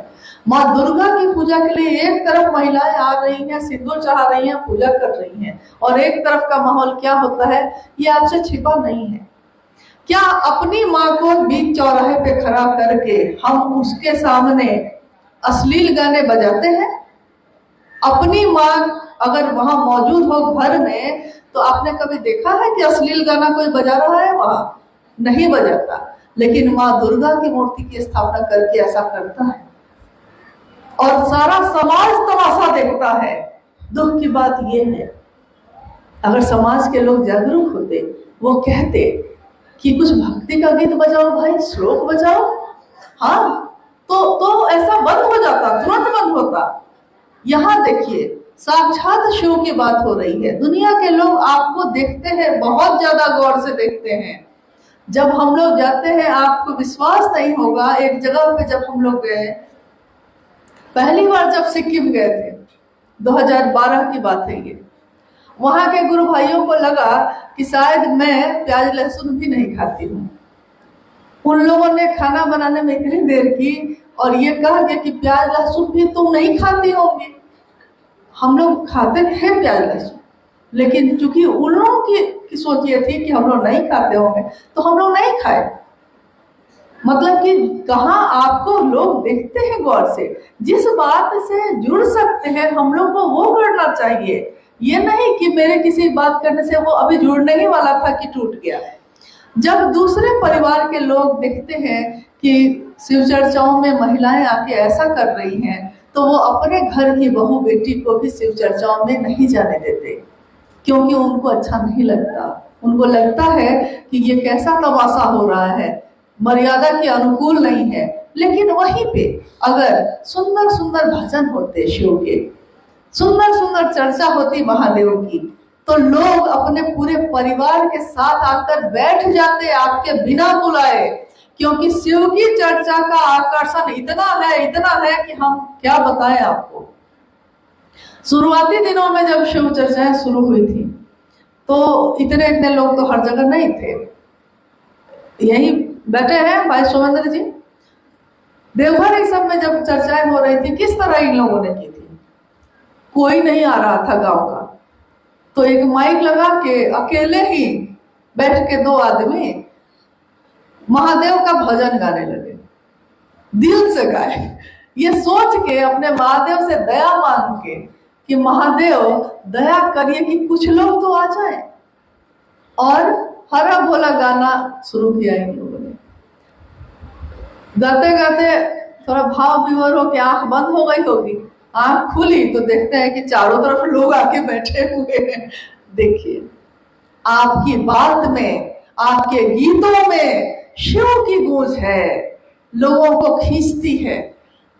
माँ दुर्गा की पूजा के लिए एक तरफ महिलाएं आ रही हैं, सिंदूर चढ़ा रही हैं, पूजा कर रही हैं, और एक तरफ का माहौल क्या होता है ये आपसे छिपा नहीं है। क्या अपनी माँ को बीच चौराहे पे खड़ा करके हम उसके सामने अश्लील गाने बजाते हैं? अपनी माँ अगर वहां मौजूद हो घर में तो आपने कभी देखा है कि अश्लील गाना कोई बजा रहा है? वहां नहीं बजाता। लेकिन माँ दुर्गा की मूर्ति की स्थापना करके ऐसा करता है और सारा समाज तमाशा देखता है। दुख की बात यह है, अगर समाज के लोग जागरूक होते, वो कहते कि कुछ भक्ति का गीत बजाओ भाई, श्लोक बजाओ, हाँ, तो ऐसा बंद हो जाता, तुरंत बंद होता। यहाँ देखिए, साक्षात शिव की बात हो रही है। दुनिया के लोग आपको देखते हैं, बहुत ज्यादा गौर से देखते हैं। जब हम लोग जाते हैं आपको विश्वास नहीं होगा, एक जगह पे जब हम लोग गए, पहली बार जब सिक्किम गए थे, 2012 की बात है ये, वहां के गुरु भाइयों को लगा कि शायद मैं प्याज लहसुन भी नहीं खाती हूँ। उन लोगों ने खाना बनाने में इतनी देर की और ये कहा गया कि प्याज लहसुन भी तुम नहीं खाती होंगी। हम लोग खाते थे प्याज लहसुन, लेकिन चूंकि उन लोगों की सोच ये थी कि हम लोग नहीं खाते होंगे तो हम लोग नहीं खाए। मतलब कि कहाँ आपको लोग देखते हैं गौर से, जिस बात से जुड़ सकते हैं हम लोग को वो करना चाहिए। ये नहीं कि मेरे किसी बात करने से वो अभी जुड़ने ही वाला था कि टूट गया। जब दूसरे परिवार के लोग देखते हैं कि शिव चर्चाओं में महिलाएं आके ऐसा कर रही हैं तो वो अपने घर की बहू बेटी को भी शिव चर्चाओं में नहीं जाने देते, क्योंकि उनको अच्छा नहीं लगता। उनको लगता है कि ये कैसा तमाशा हो रहा है, मर्यादा के अनुकूल नहीं है। लेकिन वहीं पे अगर सुंदर सुंदर भजन होते शिव के, सुंदर सुंदर चर्चा होती महादेव की, तो लोग अपने पूरे परिवार के साथ आकर बैठ जाते आपके बिना बुलाए। क्योंकि शिव की चर्चा का आकर्षण इतना है कि हम क्या बताएं आपको। शुरुआती दिनों में जब शिव चर्चाएं शुरू हुई थी तो इतने लोग तो हर जगह नहीं थे। यही बैठे हैं भाई सोमेंद्र जी, देवघर इस सब में जब चर्चाएं हो रही थी किस तरह इन लोगों ने की थी, कोई नहीं आ रहा था गांव का, तो एक माइक लगा के अकेले ही बैठ के 2 आदमी महादेव का भजन गाने लगे, दिल से गाए, ये सोच के अपने महादेव से दया मांग के कि महादेव दया करिए कि कुछ लोग तो आ जाए। और हरा भोला गाना शुरू किया इन लोगों ने। गाते गाते थोड़ा भाव विभोर हो के आंख बंद हो गई होगी आंख खुली तो देखते हैं कि चारों तरफ लोग आके बैठे हुए हैं। देखिए, आपकी बात में, आपके गीतों में शिव की गूंज है, लोगों को खींचती है,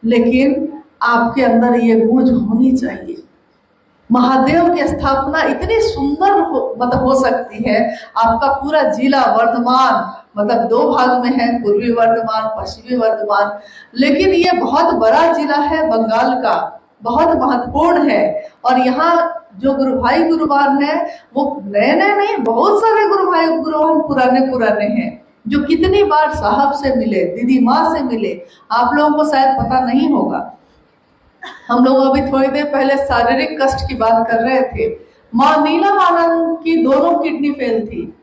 लेकिन आपके अंदर ये गूंज होनी चाहिए। महादेव की स्थापना इतनी सुंदर हो सकती है। आपका पूरा जिला वर्धमान, मतलब 2 भाग में है, पूर्वी वर्धमान, पश्चिमी वर्धमान, लेकिन ये बहुत बड़ा जिला है बंगाल का, बहुत महत्वपूर्ण है। और यहाँ जो गुरु भाई गुरुवान है वो नए नए नहीं, बहुत सारे गुरु भाई गुरुवान पुराने पुराने हैं, जो कितनी बार साहब से मिले, दीदी माँ से मिले। आप लोगों को शायद पता नहीं होगा, हम लोग अभी थोड़ी देर पहले शारीरिक कष्ट की बात कर रहे थे। माँ नीलम आनंद की दोनों किडनी फेल थी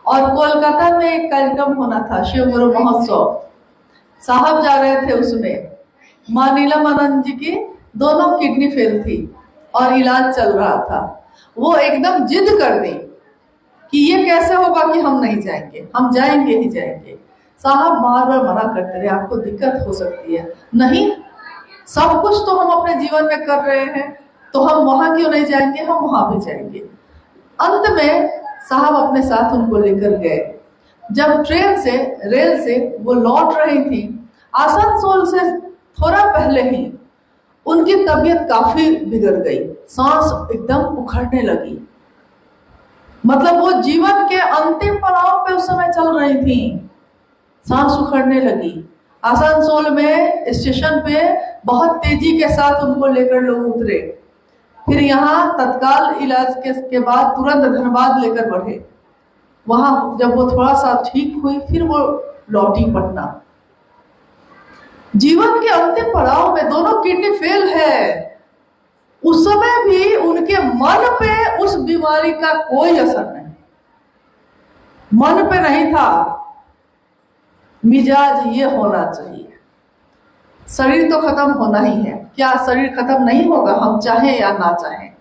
और कोलकाता में एक कार्यक्रम होना था, शिव गुरु महोत्सव, साहब जा रहे थे उसमें। माँ नीलम आनंद जी की दोनों किडनी फेल थी और इलाज चल रहा था। वो एकदम जिद कर दी कि ये कैसे होगा कि हम नहीं जाएंगे, हम जाएंगे ही जाएंगे। साहब बार बार मना करते रहे, आपको दिक्कत हो सकती है। नहीं, सब कुछ तो हम अपने जीवन में कर रहे हैं, तो हम वहां क्यों नहीं जाएंगे, हम वहां भी जाएंगे। अंत में साहब अपने साथ उनको लेकर गए। जब ट्रेन से, रेल से वो लौट रही थी, आसनसोल से थोड़ा पहले ही उनकी तबीयत काफी बिगड़ गई, सांस एकदम उखड़ने लगी। मतलब वो जीवन के अंतिम पड़ाव पे उस समय चल रही थी, सांस उखड़ने लगी। आसनसोल में स्टेशन पे बहुत तेजी के साथ उनको लेकर लोग उतरे, फिर यहाँ तत्काल इलाज के बाद तुरंत धनबाद लेकर बढ़े। वहां जब वो थोड़ा सा ठीक हुई, फिर वो लौटी पटना। जीवन के अंतिम पड़ाव में दोनों किडनी फेल है, उस समय भी उनके मन पे उस बीमारी का कोई असर नहीं, मन पे नहीं था। मिजाज ये होना चाहिए, शरीर तो खत्म होना ही है। क्या शरीर खत्म नहीं होगा, हम चाहें या ना चाहें?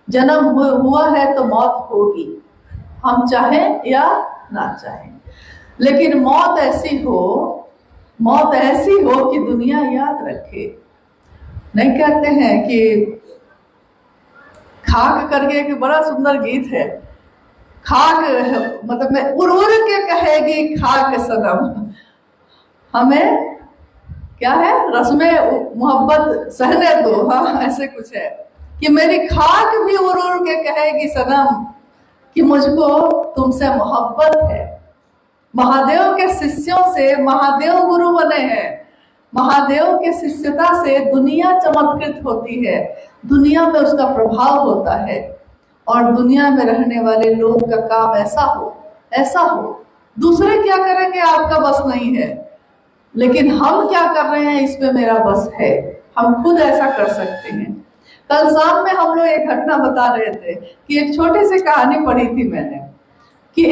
जन्म हुआ है तो मौत होगी, हम चाहें या ना चाहें। लेकिन मौत ऐसी हो, मौत ऐसी हो कि दुनिया याद रखे। नहीं कहते हैं कि खाक करके एक बड़ा सुंदर गीत है, खाक मतलब मैं उड़ उड़ के कहेगी खाक सनम, हमें क्या है, रस्में मोहब्बत सहने दो। हाँ, ऐसे कुछ है कि मेरी खाक भी उड़ उड़ के कहेगी सनम कि मुझको तुमसे मोहब्बत है। महादेव के शिष्यों से महादेव गुरु बने हैं। महादेव के शिष्यता से दुनिया चमत्कृत होती है, दुनिया में उसका प्रभाव होता है, और दुनिया में रहने वाले लोगों का काम ऐसा हो, ऐसा हो। दूसरे क्या करेंगे आपका बस नहीं है, लेकिन हम क्या कर रहे हैं इस पे मेरा बस है। हम खुद ऐसा कर सकते हैं। कल शाम में हम लोग एक घटना बता रहे थे कि एक छोटी सी कहानी पढ़ी थी मैंने कि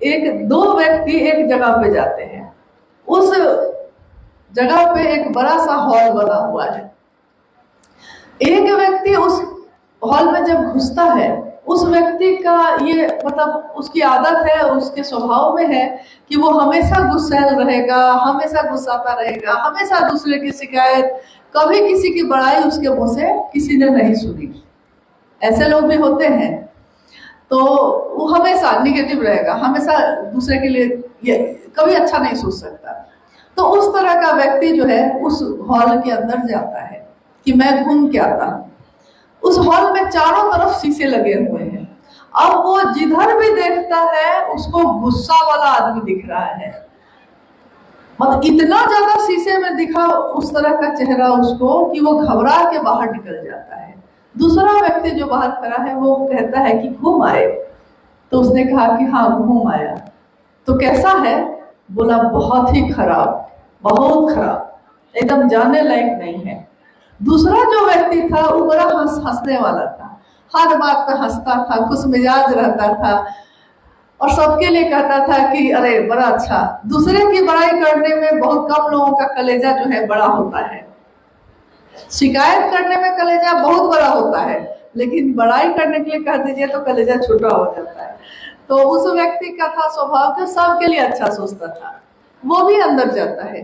एक दो व्यक्ति एक जगह पे जाते हैं, उस जगह पे एक बड़ा सा हॉल बना हुआ है। एक व्यक्ति उस हॉल में जब घुसता है, उस व्यक्ति का ये मतलब उसकी आदत है, उसके स्वभाव में है कि वो हमेशा गुस्सैल रहेगा, हमेशा गुस्साता रहेगा, हमेशा दूसरे की शिकायत, कभी किसी की बड़ाई उसके मुंह से किसी ने नहीं सुनी। ऐसे लोग भी होते हैं, तो वो हमेशा निगेटिव रहेगा, हमेशा दूसरे के लिए ये कभी अच्छा नहीं सोच सकता। तो उस तरह का व्यक्ति जो है उस हॉल के अंदर जाता है कि मैं घूम के आता हूँ। उस हॉल में चारों तरफ शीशे लगे हुए हैं। अब वो जिधर भी देखता है उसको गुस्सा वाला आदमी दिख रहा है, मतलब इतना ज्यादा शीशे में दिखा उस तरह का चेहरा उसको कि वो घबरा के बाहर निकल जाता है। दूसरा व्यक्ति जो बाहर खड़ा है वो कहता है कि घूम आए, तो उसने कहा कि हाँ घूम आया। तो कैसा है? बोला बहुत ही खराब, बहुत खराब, एकदम जाने लायक नहीं है। दूसरा जो व्यक्ति था वो बड़ा हंसने वाला था, हर बात पे हंसता था, खुश मिजाज रहता था और सबके लिए कहता था कि अरे बड़ा अच्छा। दूसरे की बड़ाई करने में बहुत कम लोगों का कलेजा जो है बड़ा होता है, शिकायत करने में कलेजा बहुत बड़ा होता है, लेकिन बड़ाई करने के लिए कह दीजिए तो कलेजा छोटा हो जाता है। तो उस व्यक्ति का था स्वभाव कि सबके लिए अच्छा सोचता था, वो भी अंदर जाता है।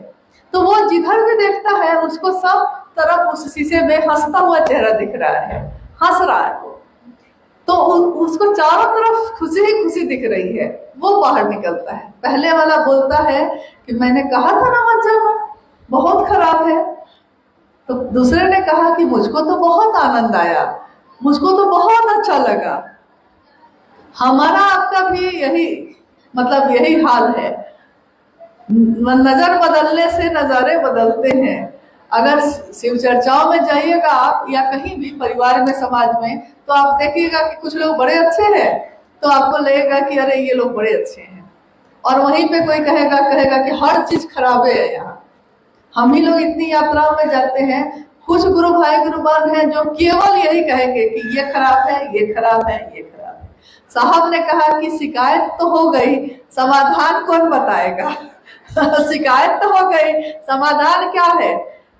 तो वो जिधर भी देखता है उसको सब तरफ उस शीशे में हंसता हुआ चेहरा दिख रहा है, हंस रहा है वो, तो उसको चारों तरफ खुशी ही खुशी दिख रही है। वो बाहर निकलता है, पहले वाला बोलता है कि मैंने कहा था ना मत जाना, बहुत खराब है। तो दूसरे ने कहा कि मुझको तो बहुत आनंद आया, मुझको तो बहुत अच्छा लगा। हमारा आपका भी यही हाल है। नजर बदलने से नजारे बदलते हैं। अगर शिव चर्चाओं में जाइएगा आप या कहीं भी परिवार में, समाज में, तो आप देखिएगा कि कुछ लोग बड़े अच्छे हैं तो आपको लगेगा कि अरे ये लोग बड़े अच्छे हैं, और वहीं पे कोई कहेगा कि हर चीज खराब है यहाँ। हम ही लोग इतनी यात्राओं में जाते हैं, कुछ गुरु भाई गुरुबान हैं जो केवल यही कहेंगे कि ये खराब है, ये खराब है, ये खराब है। साहब ने कहा कि शिकायत तो हो गई, समाधान कौन बताएगा? शिकायत तो हो गई, समाधान क्या है?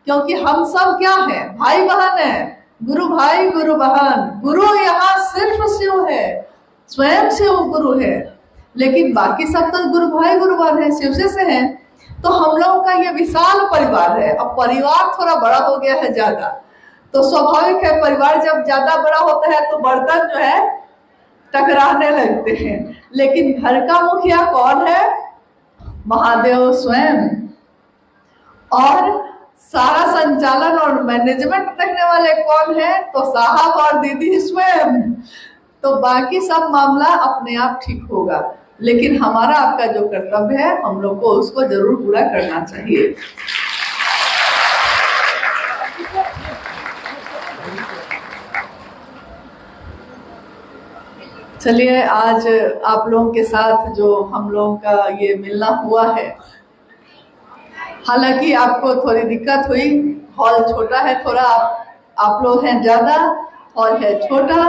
क्योंकि हम सब क्या है, भाई बहन है, गुरु भाई गुरु बहन। गुरु यहाँ सिर्फ शिव है, स्वयं शिव गुरु है, लेकिन बाकी सब तो गुरु भाई गुरु बहन है, शिव से है। तो हम लोगों का ये विशाल परिवार है। अब परिवार थोड़ा बड़ा हो गया है ज्यादा, तो स्वाभाविक है परिवार जब ज्यादा बड़ा होता है तो बर्तन जो है टकराने लगते हैं। लेकिन घर का मुखिया कौन है? महादेव स्वयं। और सारा संचालन और मैनेजमेंट देखने वाले कौन है? तो साहब और दीदी स्वयं। तो बाकी सब मामला अपने आप ठीक होगा, लेकिन हमारा आपका जो कर्तव्य है हम लोग को उसको जरूर पूरा करना चाहिए। चलिए, आज आप लोगों के साथ जो हम लोगों का ये मिलना हुआ है, हालांकि आपको थोड़ी दिक्कत हुई, हॉल छोटा है थोड़ा, आप लोग हैं ज्यादा, हॉल है छोटा।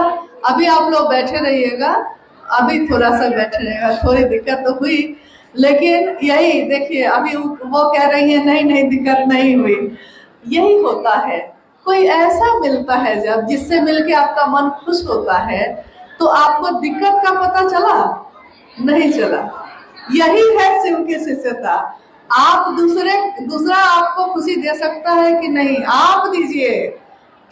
अभी आप लोग बैठे रहिएगा, अभी थोड़ा सा बैठे रहिएगा, थोड़ी दिक्कत तो हुई, लेकिन यही देखिए अभी वो कह रही है नहीं दिक्कत नहीं हुई। यही होता है, कोई ऐसा मिलता है जब जिससे मिलके आपका मन खुश होता है, तो आपको दिक्कत का पता चला नहीं चला। यही है शिव की शिष्यता। आप दूसरा आपको खुशी दे सकता है कि नहीं, आप दीजिए।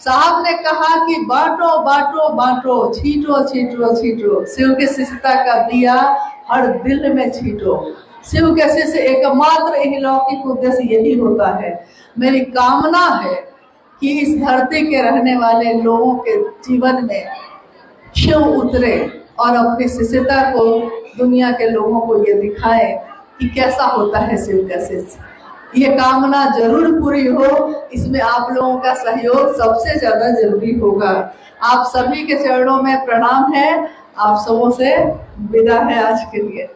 साहब ने कहा कि बांटो बांटो बांटो, छींटो छींटो छींटो, शिव के शिष्यता का दिया हर दिल में छींटो। शिव के शिष्य एकमात्र अलौकिक उद्देश्य यही होता है। मेरी कामना है कि इस धरती के रहने वाले लोगों के जीवन में शिव उतरे और अपनी शिष्यता को दुनिया के लोगों को ये दिखाए कि कैसा होता है शिव का शिष्य। ये कामना जरूर पूरी हो, इसमें आप लोगों का सहयोग सबसे ज्यादा जरूरी होगा। आप सभी के चरणों में प्रणाम है, आप सबों से विदा है आज के लिए।